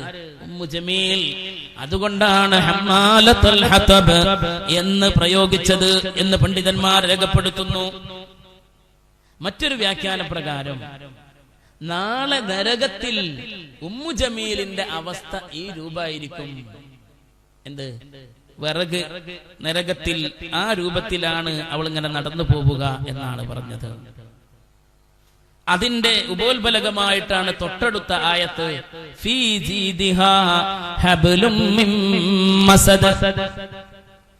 ഉമ്മു ജമീൽ. അതുകൊണ്ടാണ് ഹമ്മാലത്തുൽ ഹതബ് എന്ന് പ്രയോഗിച്ചത് എന്ന് പണ്ഡിതന്മാർ രേഖപ്പെടുത്തുന്നു. മറ്റൊരു വ്യാഖ്യാന പ്രകാരം നാളെ നരകത്തിൽ ഉമ്മു ജമീലിന്റെ അവസ്ഥ ഈ രൂപമായിരിക്കും. എന്ത്? വിറക് നരകത്തിൽ ആ രൂപത്തിലാണ് അവൾ ഇങ്ങനെ നടന്നു പോവുക എന്നാണ് പറഞ്ഞത്. അതിന്റെ ഉപോത്ബലകമായിട്ടാണ് തൊട്ടടുത്ത ആയത്ത് ഫീ ജീദിഹാ ഹബ്ലും മിൻ മസദ്.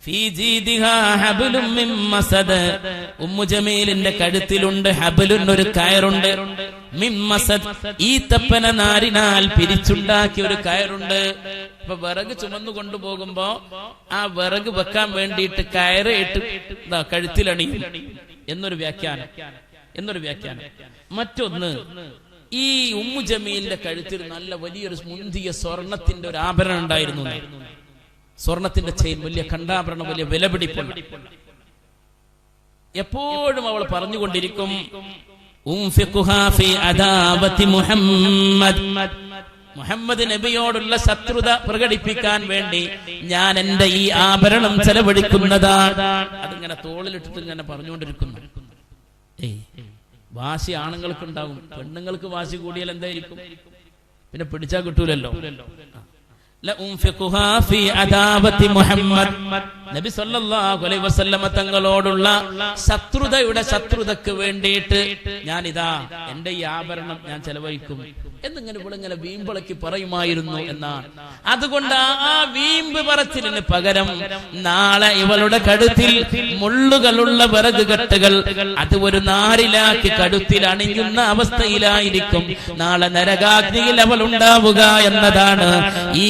ഫീ ജീദിഹാ ഹബ്ലും മിൻ മസദ്. ഉമ്മു ജമീലിന്റെ കഴുത്തിലുണ്ട് ഹബ്ലുൻ, ഒരു കയറുണ്ട്, മിൻ മസദ്, ഈത്തപ്പന നാരിനാൽ പിരിച്ചുണ്ടാക്കിയ ഒരു കയറുണ്ട്. ഇപ്പൊ വിറക് ചുമന്നു കൊണ്ടുപോകുമ്പോ ആ വിറക് വെക്കാൻ വേണ്ടിയിട്ട് കയറ് ഇട്ട് കഴുത്തിലണിയും എന്നൊരു വ്യാഖ്യാനം. മറ്റൊന്ന്, ഈ ഉമ്മു ജമീലിന്റെ കഴുത്തിൽ നല്ല വലിയൊരു മുന്തിയ സ്വർണത്തിന്റെ ഒരു ആഭരണം ഉണ്ടായിരുന്നു. സ്വർണത്തിന്റെ ചെയിൻ, വലിയ ഖണ്ഡാഭരണം, വലിയ വിലപിടിപ്പുള്ള. എപ്പോഴും അവൾ പറഞ്ഞുകൊണ്ടിരിക്കും മുഹമ്മദ് നബിയോടുള്ള ശത്രുത പ്രകടിപ്പിക്കാൻ വേണ്ടി ഞാൻ എന്റെ ഈ ആഭരണം ചെലവഴിക്കുന്നതാണ്. അതിങ്ങനെ തോളിലിട്ടിട്ട് ഇങ്ങനെ പറഞ്ഞുകൊണ്ടിരിക്കുന്നു. വാശി ആണുങ്ങൾക്ക് ഉണ്ടാകും, പെണ്ണുങ്ങൾക്ക് വാശി കൂടിയാൽ എന്തായിരിക്കും? പിന്നെ പിടിച്ചാൽ കിട്ടൂലല്ലോ. നബി സല്ലല്ലാഹു അലൈഹി വസല്ലമ തങ്ങളോടുള്ള ശത്രുതക്ക് വേണ്ടിയിട്ട് ഞാനിതാ എന്റെ ഈ ആഭരണം ഞാൻ ചെലവഴിക്കും എന്നിങ്ങനെ ഇവളിങ്ങനെ വീമ്പിളക്കി പറയുമായിരുന്നു എന്നാണ്. അതുകൊണ്ട് ആ വീമ്പ് പറച്ചിലിന് പകരം നാളെ ഇവളുടെ കഴുത്തിൽ മുള്ളുകളുള്ള വിറക് കെട്ടുകൾ അത് ഒരു നാരിലാക്കി കഴുത്തിൽ അണിയുന്ന അവസ്ഥയിലായിരിക്കും നാളെ നരകാഗ്നിയിൽ അവൾ ഉണ്ടാവുക എന്നതാണ് ഈ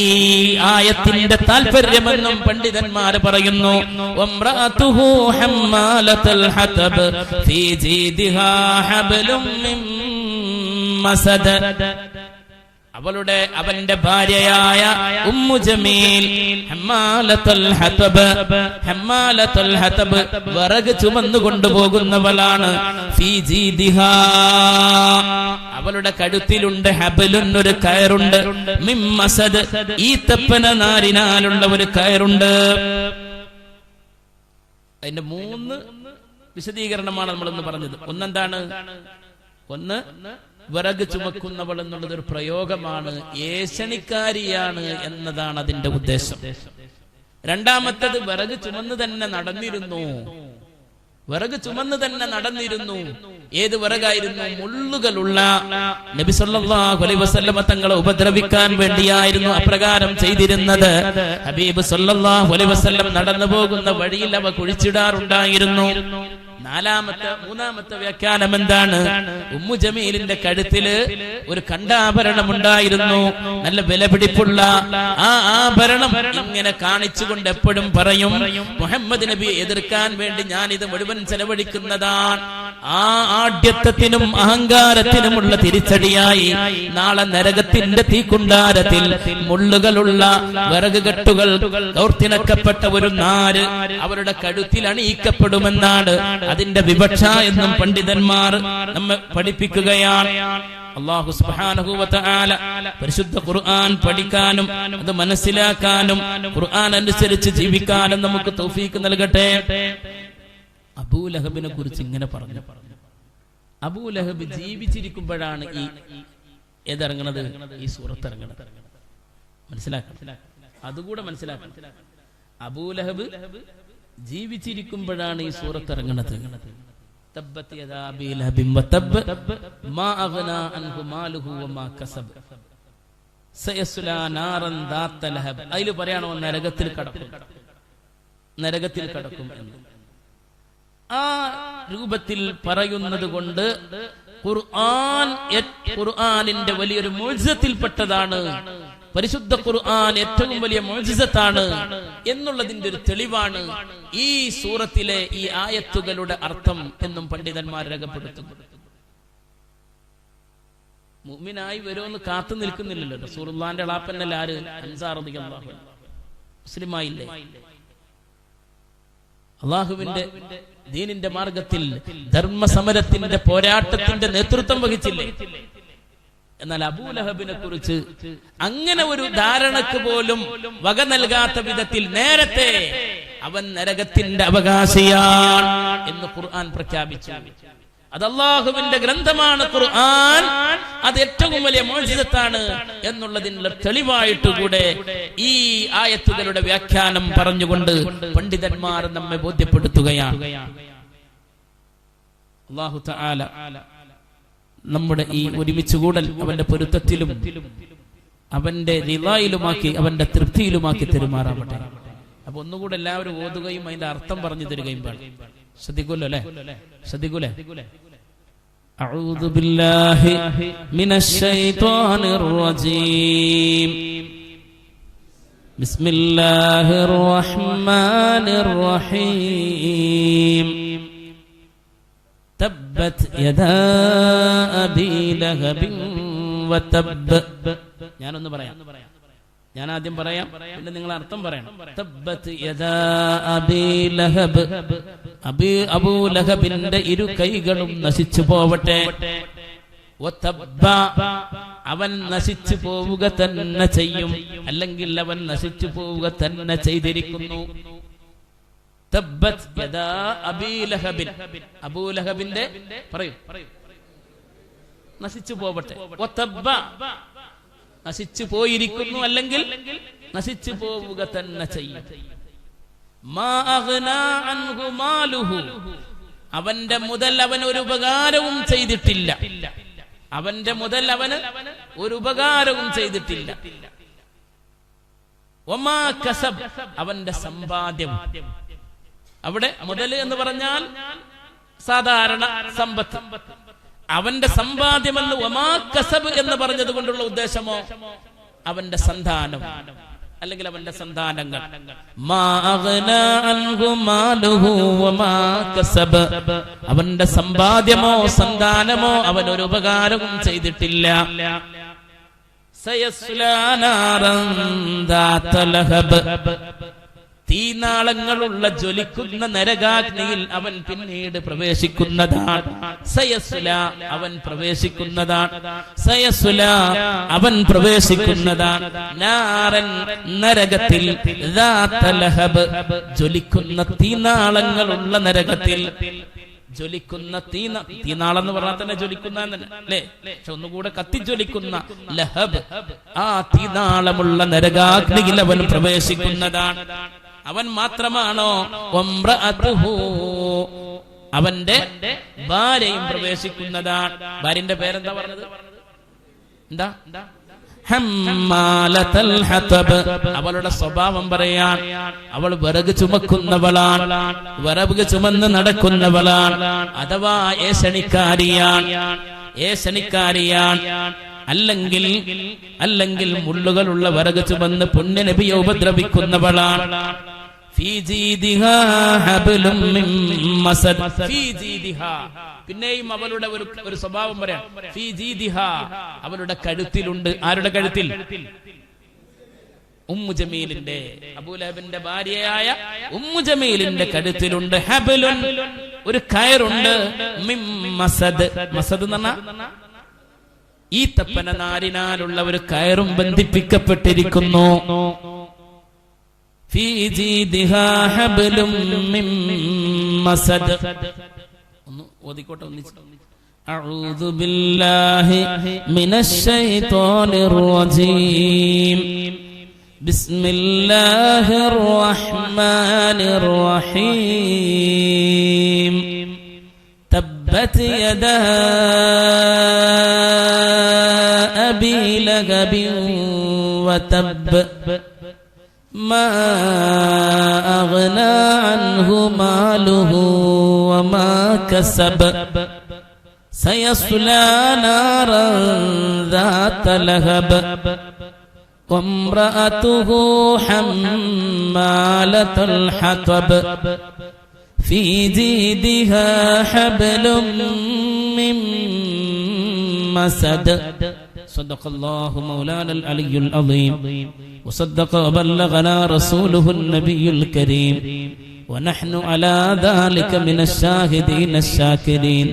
ആയത്തിന്റെ താല്പര്യമെന്നും പണ്ഡിതന്മാര് പറയുന്നു. വംറഅതുഹു ഹമ്മാലത്തുൽ ഹതബ് ഫീ ജീദിഹാ ഹബ്ലും മിൻ മസദ്. അവന്റെ ഭാര്യയായ ഉമ്മു ജമീൽ ഹമ്മാലത്തുൽ ഹതബ് വിറക് ചുമന്നു കൊണ്ടുപോകുന്നവളാണ്. ഫീ ജീദിഹാ, അവളുടെ കഴുത്തിലുണ്ട് ഹബ്ലുൻ, ഒരു കയറുണ്ട്, മിൻ മസദ്, ഈത്തപ്പന നാരിനാലുള്ള ഒരു കയറുണ്ട്. അതിന്റെ 3 വിശദീകരണമാണ് നമ്മളിന്ന് പറഞ്ഞത്. ഒന്നെന്താണ്? ഒന്ന്, വിറക് ചുമക്കുന്നവൾ എന്നുള്ളത് ഒരു പ്രയോഗമാണ്, ഏഷണിക്കാരിയാണ് എന്നതാണ് അതിന്റെ ഉദ്ദേശം. രണ്ടാമത്തത്, വിറക് ചുമന്ന് തന്നെ നടന്നിരുന്നു. ഏത് വിറകായിരുന്നു? മുള്ളുകളുള്ള. നബി സല്ലല്ലാഹു അലൈഹി വസല്ലമ തങ്ങളെ ഉപദ്രവിക്കാൻ വേണ്ടിയായിരുന്നു അപ്രകാരം ചെയ്തിരുന്നത്. ഹബീബ് സല്ലല്ലാഹു അലൈഹി വസല്ലം നടന്നു പോകുന്ന വഴിയിൽ അവ കുഴിച്ചിടാറുണ്ടായിരുന്നു. മൂന്നാമത്തെ വ്യാഖ്യാനം എന്താണ്? ഉമ്മു ജമീലിന്റെ കഴുത്തില് ഒരു ഖണ്ഡാഭരണം ഉണ്ടായിരുന്നു, നല്ല വിലപിടിപ്പുള്ള. ആ ആഭരണം ഇങ്ങനെ കാണിച്ചുകൊണ്ട് എപ്പോഴും പറയും, മുഹമ്മദ് നബിയെ എതിർക്കാൻ വേണ്ടി ഞാൻ ഇത് മുഴുവൻ ചെലവഴിക്കുന്നതാണ്. ആ ആഢ്യത്വത്തിനും അഹങ്കാരത്തിനുമുള്ള തിരിച്ചടിയായി നാളെ നരകത്തിന്റെ തീക്കുണ്ടാരത്തിൽ മുള്ളുകളുള്ള വിറക് കെട്ടുകൾ കോർത്തിണക്കപ്പെട്ട ഒരു നാര് അവരുടെ കഴുത്തിൽ അണിയിക്കപ്പെടുമെന്നാണ് അതിന്റെ വിവക്ഷ എന്നും പണ്ഡിതന്മാർ നമ്മെ പഠിപ്പിക്കുകയാണ്. അല്ലാഹു സുബ്ഹാനഹു വ തആല പരിശുദ്ധ ഖുർആൻ പഠിക്കാനും അത് മനസ്സിലാക്കാനും ഖുർആൻ അനുസരിച്ച് ജീവിക്കാനും നമുക്ക് തൗഫീഖ് നൽകട്ടെ. അബൂലഹബിനെ കുറിച്ച് ഇങ്ങനെ പറഞ്ഞു. അബൂലഹബ് ജീവിച്ചിരിക്കുമ്പോഴാണ് ഈ ഏതിറങ്ങണത്, ഈ സൂറത്ത് ഇറങ്ങണത്. മനസ്സിലാക്കണം, അതുകൂടെ മനസ്സിലാക്കണം. അബൂലഹബ് ജീവിച്ചിരിക്കുമ്പോഴാണ് ഈ സൂറത്ത് ഇറങ്ങണത്. തബ്ബത് യദാ അബീ ലഹബിൻ വതബ് മാ അഗ്നാ അൻഹു മാലുഹു വമാ കസബ് സയസ്ലാ നാറൻ ദാത്ത ലഹബ്. അതിൽ പറയണോ നരകത്തിൽ കടക്കും എന്ന്. ആ രൂപത്തിൽ പറയുന്നത് കൊണ്ട് ഖുർആനിന്റെ വലിയൊരു മുഅ്ജിസത്തിൽപ്പെട്ടതാണ്. പരിശുദ്ധ ഖുർആൻ ഏറ്റവും വലിയ മുഅ്ജിസത്താണ് എന്നുള്ളതിന്റെ ഒരു തെളിവാണ് ഈ സൂറത്തിലെ ഈ ആയത്തുകളുടെ അർത്ഥം എന്നും പണ്ഡിതന്മാർ രേഖപ്പെടുത്തുന്നു. മുഅ്മിനായി വരുമെന്ന് കാത്തു നിൽക്കുന്നില്ലല്ലോ. റസൂലുള്ളാഹിന്റെ അളാപ്പന്നല്ല ആര്? ഹംസ റളിയല്ലാഹു അൻഹു മുസ്ലിമായില്ലേ? അള്ളാഹുവിന്റെ ദീനിന്റെ മാർഗത്തിൽ ധർമ്മസമരത്തിന്റെ പോരാട്ടത്തിന്റെ നേതൃത്വം വഹിച്ചില്ലേ? എന്നാൽ അബൂലഹബിനെ കുറിച്ച് അങ്ങനെ ഒരു ധാരണക്ക് പോലും വക നൽകാത്ത വിധത്തിൽ നേരത്തെ അവൻ നരകത്തിന്റെ അവകാശിയാണ് എന്ന് ഖുർആൻ പ്രഖ്യാപിച്ചു. അത് അല്ലാഹുവിന്റെ ഗ്രന്ഥമാണ് ഖുർആൻ. അത് ഏറ്റവും വലിയ മുഅ്ജിസത്താണ് എന്നുള്ളതിനുള്ള തെളിവായിട്ട് കൂടെ ഈ ആയത്തുകളുടെ വ്യാഖ്യാനം പറഞ്ഞുകൊണ്ട് പണ്ഡിതന്മാർ നമ്മെ ബോധ്യപ്പെടുത്തുകയാണ്. അല്ലാഹു തആല നമ്മുടെ ഈ ഒരുമിച്ച് കൂടൽ അവന്റെ പൊരുത്തത്തിലും അവന്റെ റിളായിലുമാക്കി അവന്റെ തൃപ്തിയിലുമാക്കി തെരുമാറാവട്ടെ. അപ്പൊ ഒന്നുകൂടെ എല്ലാവരും ഓതുകയും അതിന്റെ അർത്ഥം പറഞ്ഞു തരികയും പാടും. ശ്രദ്ധിക്കൂല്ലോ അല്ലെ? ശ്രദ്ധിക്കൂലേ? അഊദു ബില്ലാഹി മിനശ് ശൈത്വാനിർ റജീം. ബിസ്മില്ലാഹിർ റഹ്മാനിർ റഹീം. തബ്ബത് യദാ അബീ ലഹബിൻ വതബ്ബ. ഞാനൊന്ന് പറയാം. ഞാൻ ആദ്യം പറയാം, പിന്നെ നിങ്ങൾ അർത്ഥം പറയണം. തബ്ബത് യദാ അബീ ലഹബ്. അബൂ ലഹബിന്റെ ഇരു കൈകളും നശിച്ചു പോവട്ടെ. വതബ്ബ, അവൻ നശിച്ചു പോവുക തന്നെ ചെയ്യും, അല്ലെങ്കിൽ അവൻ നശിച്ചു പോവുക തന്നെ ചെയ്തിരിക്കുന്നു. തബ്ബത് യദാ അബീ ലഹബിൻ. അബൂ ലഹബിന്റെ പറയൂ നശിച്ചു പോവട്ടെ. വതബ്ബ, നശിച്ചു പോയിരിക്കുന്നു, അല്ലെങ്കിൽ നശിച്ചു പോവുക തന്നെ ചെയ്യും. മാ അഗ്നാ അൻഹു മാലുഹു. അവന്റെ മുതൽ അവൻ ഒരു ഉപകാരവും ചെയ്തിട്ടില്ല. അവന്റെ മുതൽ അവന് ഒരു ഉപകാരവും ചെയ്തിട്ടില്ല. വമാ കസബ്, അവന്റെ സമ്പാദ്യം. അവിടെ മുതൽ എന്ന് പറഞ്ഞാൽ സാധാരണ സമ്പത്ത്. അവന്റെ സമ്പാദ്യമെന്ന് വമാ കസബ് എന്ന് പറഞ്ഞത് കൊണ്ടുള്ള ഉദ്ദേശമോ അവന്റെ സന്താനം, അല്ലെങ്കിൽ അവന്റെ സന്താനങ്ങൾ. മാ അഗ്നാ അൻഹു മാലുഹു വമാ കസബ്. അവന്റെ സമ്പാദ്യമോ സന്താനമോ അവനൊരു ഉപകാരവും ചെയ്തിട്ടില്ല. സയസ്ലാ നാറൻ ദാത ലഹബ്. തീനാളങ്ങളുള്ള ജ്വലിക്കുന്ന നരകാഗ്നിയിൽ അവൻ പിന്നീട് പ്രവേശിക്കുന്നതാണ്. സയസ്ല, അവൻ പ്രവേശിക്കുന്നതാണ്. സയസ്ല, അവൻ പ്രവേശിക്കുന്നതാണ്. നാരൻ, നരകത്തിൽ. ദാത ലഹബ്, ജ്വലിക്കുന്ന തീനാളങ്ങളുള്ള നരകത്തിൽ. ജ്വലിക്കുന്ന തീനാളം എന്ന് പറഞ്ഞാൽ തന്നെ ജ്വലിക്കുന്ന അല്ലേ? പക്ഷെ ഒന്നുകൂടെ കത്തിജ്വലിക്കുന്ന ലഹബ്, ആ തീനാളമുള്ള നരകാഗ്നിയിൽ അവൻ പ്രവേശിക്കുന്നതാണ്. അവൻ മാത്രമാണോ? വംറഅതുഹു, അവന്റെ ഭാര്യയും പ്രവേശിക്കുന്നതാണ്. ഭാര്യന്റെ പേരെന്താ പറഞ്ഞത്? എന്താ? ഹമ്മാലത്തുൽ ഹതബ്. അവളുടെ സ്വഭാവം പറയാൻ, അവൾ വിറക് ചുമക്കുന്നവളാണ്, വിറക് ചുമന്ന് നടക്കുന്നവളാണ്, അഥവാ ഏശനിക്കാരിയാണ്. അല്ലെങ്കിൽ മുള്ളുകളുള്ള വിറക് ചുമന്ന് പുണ്യ നബിയെ ഉപദ്രവിക്കുന്നവളാണ്. പിന്നെയും അവളുടെ ഒരു സ്വഭാവം പറയാം. അവളുടെ കഴുത്തിലുണ്ട്. ആരുടെ കഴുത്തിൽ? ഉമ്മു ജമീലിന്റെ, അബൂലഹബിന്റെ ഭാര്യയായ ഉമ്മു ജമീലിന്റെ കഴുത്തിലുണ്ട് ഹബലുൻ, ഒരു കയറുണ്ട്. മിൻ മസദ്. മസദ് എന്ന് പറഞ്ഞാൽ ഈ തപ്പന നാരിനാലുള്ള ഒരു കയറും ബന്ധിപ്പിക്കപ്പെട്ടിരിക്കുന്നു. ഫീ ജീദിഹാ ഹബ്ലും മിൻ മസദ്. ഒന്ന് ഓതിക്കോട്ടെ ഒന്നിച്ച്. അഊദു ബില്ലാഹി മിനശ് ശൈത്വാനിർ റജീം. ബിസ്മില്ലാഹിർ റഹ്മാനിർ റഹീം. തബ്ബത് യദാ അബീ ലഹബിൻ വതബ്ബ. മാ അഗ്നാ അൻഹു മാലുഹു വമാ കസബ. സയസ്ലാ നാറൻ ദാത ലഹബ്. വംറഅതുഹു ഹമ്മാലത്തുൽ ഹതബ്. في جيدها حبل من مسد. صدق الله مولانا العلي العظيم، وصدق وبلغنا رسوله النبي الكريم، ونحن على ذلك من الشاهدين الشاكرين،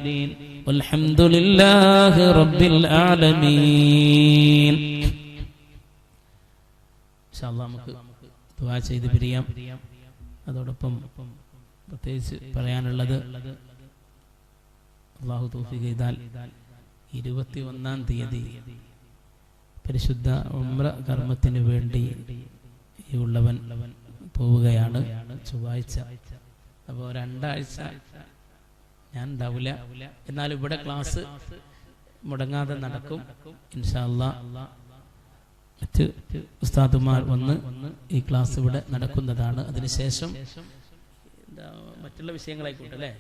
والحمد لله رب العالمين. إن شاء الله നമുക്ക് ദുആ ചെയ്ത് പിരിയാം. അതോടൊപ്പം പ്രത്യേകിച്ച് പറയാനുള്ളത് അള്ളാഹു തൗഫീഖ് ചെയ്താൽ 21-ാം തീയതി പരിശുദ്ധ ഉംറ കർമ്മത്തിന് വേണ്ടി ഉള്ളവൻ പോവുകയാണ്, ചൊവ്വാഴ്ച. അപ്പോൾ 2 ആഴ്ച ഞാൻ ഉണ്ടാവില്ല. എന്നാലും ഇവിടെ ക്ലാസ് മുടങ്ങാതെ നടക്കും ഇൻഷാ അല്ലാഹ്. മറ്റ് ഉസ്താദുമാർ വന്ന് ഈ ക്ലാസ് ഇവിടെ നടക്കുന്നതാണ്. അതിനുശേഷം മറ്റുള്ള വിഷയങ്ങളായിക്കോട്ടെ അല്ലേ,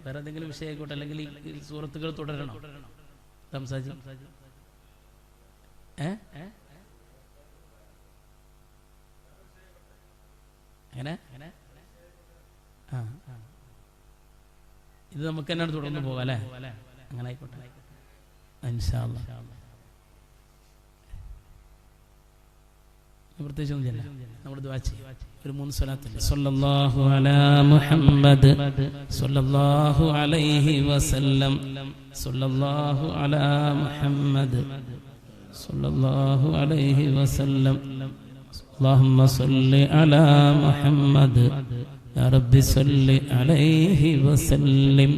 വേറെ എന്തെങ്കിലും വിഷയമായിക്കോട്ടെ, അല്ലെങ്കിൽ ഈ സൂറത്തുകൾ തുടരണോ റംസാജി? അങ്ങനെ ഇത് നമുക്ക് തന്നെ തുടർന്ന് പോകാം അല്ലേ? അങ്ങനെ ആയിക്കോട്ടെ ഇൻഷാ അല്ലാഹ്. പ്രത്യേകിച്ചൊന്നും ചെയ്യണ്ട, നമ്മൾ ദുആ ചെയ്യും. ഒരു 3 സ്വലാത്തുണ്ട്. സല്ലല്ലാഹു അലാ മുഹമ്മദ് സല്ലല്ലാഹു അലൈഹി വസല്ലം, സല്ലല്ലാഹു അലാ മുഹമ്മദ് സല്ലല്ലാഹു അലൈഹി വസല്ലം, അല്ലാഹുമ്മ സല്ലി അലാ മുഹമ്മദ് യാ റബ്ബി സല്ലി അലൈഹി വസല്ലം.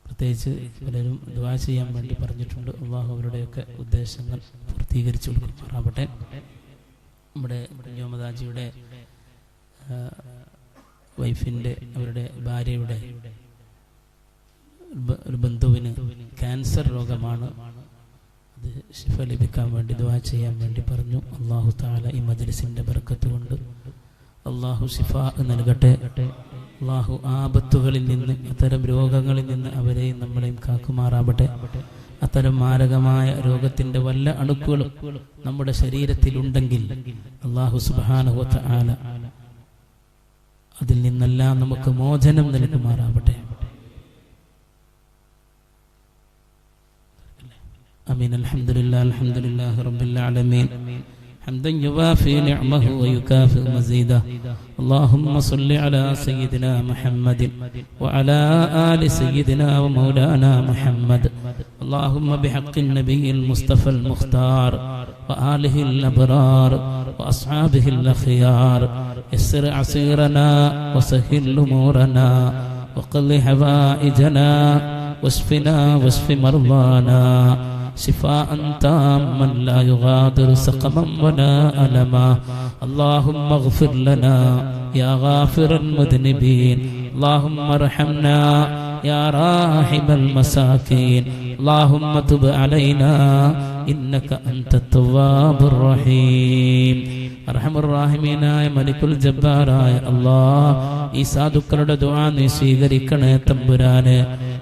പ്രത്യേകിച്ച് പലരും ദുആ ചെയ്യാൻ വേണ്ടി പറഞ്ഞിട്ടുണ്ട്. അല്ലാഹു അവരുടെയൊക്കെ ഉദ്ദേശങ്ങൾ പൂർത്തീകരിച്ചു കൊടുക്കുമാറാവട്ടെ. നമ്മുടെ കുഞ്ഞോമദാജിയുടെ വൈഫിൻ്റെ, അവരുടെ ഭാര്യയുടെ ഒരു ബന്ധുവിന് ക്യാൻസർ രോഗമാണ്. അത് ശിഫ ലഭിക്കാൻ വേണ്ടി ദുആ ചെയ്യാൻ വേണ്ടി പറഞ്ഞു. അല്ലാഹു തആല ഈ മജ്ലിസിന്റെ ബർക്കത്ത് കൊണ്ട് അല്ലാഹു ശിഫ നൽകട്ടെ. അല്ലാഹു ആപത്തുകളിൽ നിന്ന്, അത്തരം രോഗങ്ങളിൽ നിന്ന് അവരെയും നമ്മളെയും കാക്കുമാറാവട്ടെ. അത്തരം മാരകമായ രോഗത്തിന്റെ വല്ല അണുക്കളും നമ്മുടെ ശരീരത്തിലുണ്ടെങ്കിൽ അല്ലാഹു സുബ്ഹാനഹു വ തആല അതിൽ നിന്നെല്ലാം നമുക്ക് മോചനം നൽകുമാറാവട്ടെ. ആമീൻ. അൽഹംദുലില്ലാഹി റബ്ബിൽ ആലമീൻ. حمدا يوافي نعمه ويكافئ مزيده. اللهم صل على سيدنا محمد وعلى آل سيدنا ومولانا محمد. اللهم بحق النبي المصطفى المختار وآله الأبرار وأصحابه الأخيار يسر عسيرنا وسهل أمورنا وقض حوائجنا واشفنا واشف مرضانا شفاء تاما لا يغادر سقما ولا ألما. اللهم اغفر لنا يا غافر المذنبين. اللهم ارحمنا يا راحم المساكين. اللهم تب علينا إنك أنت التواب الرحيم. അർഹമുർറാഹിമീനായ മലിക്കുൽ ജബ്ബാറായ അല്ലാഹ്, ഈ സാധുക്കളുടെ ദുആ നീ സ്വീകരിക്കണേ തമ്പുരാനെ.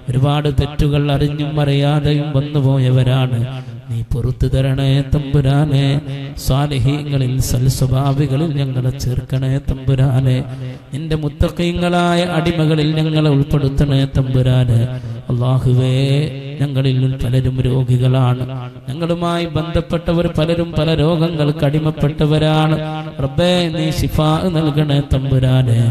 ഒരുപാട് തെറ്റുകൾ അറിഞ്ഞും അറിയാതെയും വന്നുപോയവരാണ്, നീ പുറത്തു തരണേ തമ്പുരാനെ. സാലിഹീങ്ങളിൽ സൽസ്വഭാവികളിൽ ഞങ്ങളെ ചേർക്കണേ തമ്പുരാനെ. നിന്റെ മുത്തഖീങ്ങളായ അടിമകളിൽ ഞങ്ങളെ ഉൾപ്പെടുത്തണേ തമ്പുരാനെ. അല്ലാഹുവേ, ഞങ്ങളിൽ പലരും രോഗികളാണ്, ഞങ്ങളുമായി ബന്ധപ്പെട്ടവർ പലരും പല രോഗങ്ങൾക്ക് അടിമപ്പെട്ടവരാണ്. റബ്ബേ, നീ ശിഫാ നൽകണേ തമ്പുരാനെ.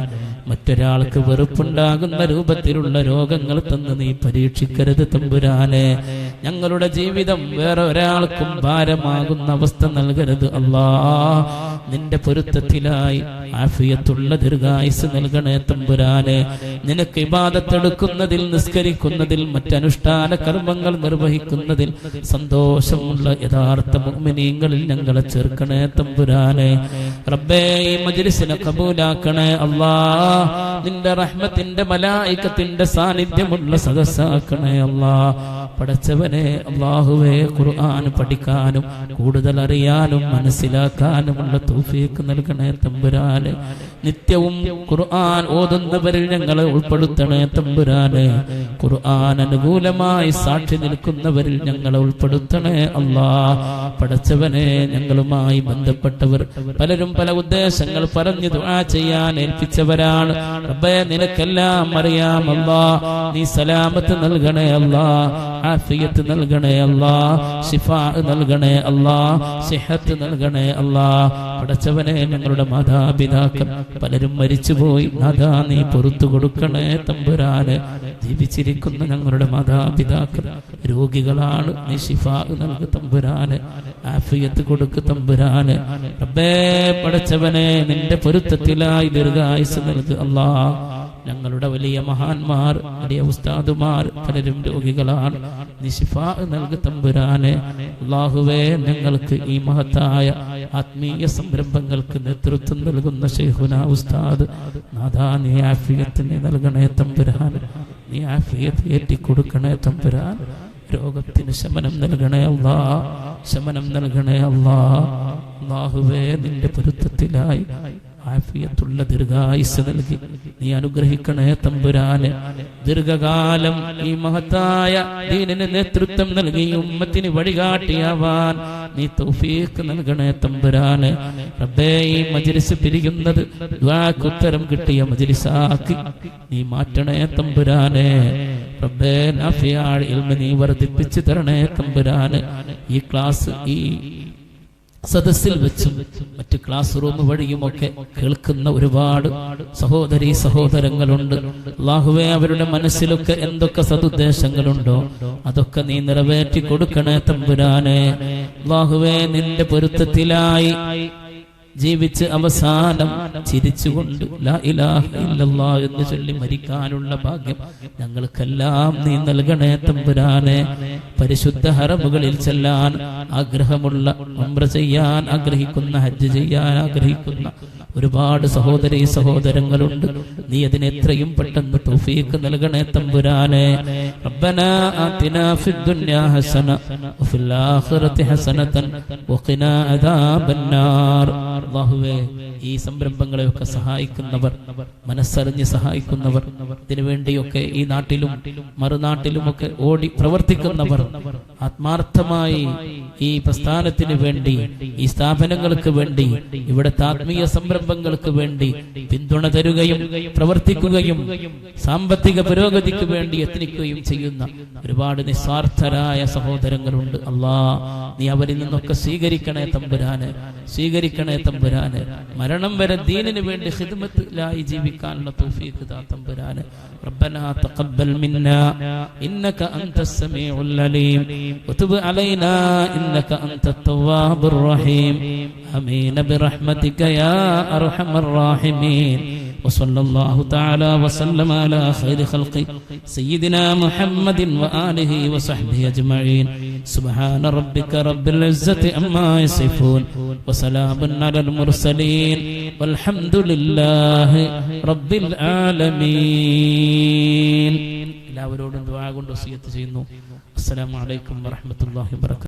മറ്റൊരാൾക്ക് വെറുപ്പുണ്ടാകുന്ന രൂപത്തിലുള്ള രോഗങ്ങൾ തന്ന് നീ പരീക്ഷിക്കരുത് തമ്പുരാനെ. ഞങ്ങളുടെ ജീവിതം വേറെ ഒരാൾക്കും ഭാരമാകുന്ന അവസ്ഥ നൽകരുത് അല്ലാഹ്. നിന്റെ പൊരുത്തത്തിലായി ആഫിയത്തുള്ള ദീർഘായുസ് നൽകണേ തമ്പുരാനെ. നിനക്ക് ഇബാദത്തെടുക്കുന്നതിൽ, നിസ്കരിക്കുന്നതിൽ, മറ്റനുഷ്ഠാന കർമ്മങ്ങൾ നിർവഹിക്കുന്നതിൽ സന്തോഷമുള്ള യഥാർത്ഥ മുഅ്മിനീങ്ങളിൽ ഞങ്ങളെ ചേർക്കണേ തമ്പുരാനെ. റബ്ബേ, ഈ മജ്ലിസിനെ കബൂലാക്കണേ അല്ലാഹ്. നിന്റെ റഹ്മത്തിന്റെ മലായികത്തിന്റെ സാന്നിധ്യമുള്ള സദസ്സാക്കണേ അല്ലാഹ്. പടച്ചവനെ അല്ലാഹുവേ, ഖുർആൻ പഠിക്കാനും കൂടുതൽ അറിയാനും മനസ്സിലാക്കാനുമുള്ള തൗഫീഖ് നൽകണേ തമ്പുരാനെ. നിത്യവും ഖുർആൻ ഓതുന്നവരിൽ ഞങ്ങളെ ഉൾപ്പെടുത്തണേ തമ്പുരാനെ. ഖുർആൻ അനുകൂലമായി സാക്ഷി നിൽക്കുന്നവരിൽ ഞങ്ങളെ ഉൾപ്പെടുത്തണേ അല്ലാഹ്. പടച്ചവനെ, ഞങ്ങളുമായി ബന്ധപ്പെട്ടവർ പലരും പല ഉദ്ദേശങ്ങൾ പറഞ്ഞു ദുആ ചെയ്യാൻ ഏൽപ്പിച്ചവരാണ്. റബ്ബേ, നിനക്കെല്ലാം അറിയാം അല്ലാഹ്. നീ സലാമത്ത് നൽകണേ അല്ലാഹ്, ആഫിയത്ത് നൽകണേ അല്ലാഹ്, ശിഫാ നൽകണേ അല്ലാഹ്, സിഹത്ത് നൽകണേ അല്ലാഹ്. പടച്ചവനെ, ഞങ്ങളുടെ മാതാപിതാക്കൾ പലരും മരിച്ചുപോയി, നാഥാ നീ പുറത്തു കൊടുക്കണേ തമ്പുരാനെ. ജീവിച്ചിരിക്കുന്ന ഞങ്ങളുടെ മാതാപിതാക്കൾ രോഗികളാണ്, നീ ശിഫാ നൽകു തമ്പുരാനെ, ആഫിയത്ത് കൊടുക്കു തമ്പുരാനെ. റബ്ബേ, പടച്ചവനെ, നിന്റെ പൊരുത്തത്തിലായി ദീർഘായുസ് നൽകു അല്ലാഹ്. ഞങ്ങളുടെ വലിയ മഹാന്മാർ, വലിയ ഉസ്താദുമാർ പലരും രോഗികളാണ്. നീ ശിഫാ നൽകി തമ്പുരാനെ. അല്ലാഹുവേ, ഞങ്ങൾക്ക് ഈ മഹത്തായ ആത്മീയ സംരംഭങ്ങൾക്ക് നേതൃത്വം നൽകുന്ന ശൈഖുനാ ഉസ്താദ് നാഥാ, നീ ആഫിയത്തിനെ നൽകണേ തമ്പുരാൻ. നീ ആഫിയത്ത് ഏറ്റിക്കൊടുക്കണേ തമ്പുരാൻ. രോഗത്തിന് ശമനം നൽകണേ അല്ലാ, ശമനം നൽകണേ അല്ലാ. അല്ലാഹുവേ, നിന്റെ പൊരുത്തത്തിലായി ആഫിയത്തുള്ള ദീർഘായുസ്സ് നൽകി നീ അനുഗ്രഹിക്കണേ തമ്പുരാനെ. ദീർഘകാലം ഈ മഹത്തായ ദീനിന് നേതൃത്വം നൽകി ഉമ്മത്തിന് വഴികാട്ടിയാവാൻ നീ തൗഫീഖ് നൽകണേ തമ്പുരാനെ. റബ്ബേ, ഈ മജ്ലിസ് പിരിയുന്നത് ദുആക്ക് ഉത്തരം കിട്ടിയ മജ്ലിസാക്കി നീ മാറ്റണേ തമ്പുരാനെ. റബ്ബേ, നാഫിയായ ഇൽമ് നീ വർദ്ധിപ്പിച്ചു തരണേ തമ്പുരാനെ. ഈ ക്ലാസ് ഈ സദസ്സിൽ വെച്ചും മറ്റ് ക്ലാസ് റൂം വഴിയുമൊക്കെ കേൾക്കുന്ന ഒരുപാട് സഹോദരീ സഹോദരങ്ങളുണ്ട്. അല്ലാഹുവേ, അവരുടെ മനസ്സിലൊക്കെ എന്തൊക്കെ സതുദ്ദേശങ്ങളുണ്ടോ അതൊക്കെ നീ നിറവേറ്റി കൊടുക്കണേ തമ്പുരാനെ. അല്ലാഹുവേ, നിന്റെ പൊരുത്തത്തിലായി ജീവിച്ച് അവസാനം ചിരിച്ചുകൊണ്ട് ലാ ഇലാഹ ഇല്ലല്ലാഹ് എന്ന് ചൊല്ലി മരിക്കാനുള്ള ഭാഗ്യം ഞങ്ങൾക്കെല്ലാം നീ നൽകണേ തമ്പുരാനെ. പരിശുദ്ധ ഹറമുകളിൽ ചെല്ലാൻ ആഗ്രഹമുള്ള, ഉംറ ചെയ്യാൻ ആഗ്രഹിക്കുന്ന, ഹജ്ജ് ചെയ്യാൻ ആഗ്രഹിക്കുന്ന ഒരുപാട് സഹോദരീ സഹോദരങ്ങളുണ്ട്. നീ അതിന് എത്രയും പെട്ടെന്ന് തൗഫീഖ് നൽകണേ തമ്പുരാനെ. റബ്ബനാ ആതിനാ ഫിദ്ദുനിയാ ഹസന വഫിൽ ആഖിറതി ഹസനതൻ വഖിനാ അദാബന്നാർ. അല്ലാഹുവേ, ഈ സംരംഭങ്ങളെയൊക്കെ സഹായിക്കുന്നവർ, മനസ്സറിഞ്ഞ് സഹായിക്കുന്നവർ, ഇതിനുവേണ്ടിയൊക്കെ ഈ നാട്ടിലും മറുനാട്ടിലുമൊക്കെ ഓടി പ്രവർത്തിക്കുന്നവർ, ആത്മാർത്ഥമായി ഈ പ്രസ്ഥാനത്തിന് വേണ്ടി, ഈ സ്ഥാപനങ്ങൾക്ക് വേണ്ടി, ഇവിടുത്തെ ആത്മീയ സംരംഭങ്ങൾക്ക് വേണ്ടി പിന്തുണ തരുകയും പ്രവർത്തിക്കുകയും സാമ്പത്തിക പുരോഗതിക്ക് വേണ്ടി യത്നിക്കുകയും ചെയ്യുന്ന ഒരുപാട് നിസ്വാർത്ഥരായ സഹോദരങ്ങളുണ്ട്. അല്ലാ, നീ അവരിൽ നിന്നൊക്കെ സ്വീകരിക്കണേ തമ്പുരാനെ, സ്വീകരിക്കണേ തമ്പുരാനെ. മരണം വരെ ദീനിന് വേണ്ടി ഖിദ്മത്തിലായി ജീവിക്കാനുള്ള തൗഫീഖ് താ തമ്പുരാനെ. റബ്ബനാ തഖബ്ബൽ മിന്നാ ഇന്നക അൻതസ് സമീഉൽ അലീം വതുബ് അലൈനാ ഇന്നക അൻതത് തവ്വാബുർ റഹീം. ആമീൻ ബിറഹ്മതിക യാ അർഹമർ റഹീമീൻ. وصلى الله تعالى وسلم على خير خلق سيدنا محمد وآله وصحبه أجمعين. سبحان ربك رب العزة عما يصفون وسلام على المرسلين والحمد لله رب العالمين. എല്ലാവരോടും ദുആ കൊണ്ട് വസിയത്ത് ചെയ്യുന്നു. അസ്സലാമു അലൈക്കും വറഹ്മത്തുള്ളാഹി വബറകാതുഹു.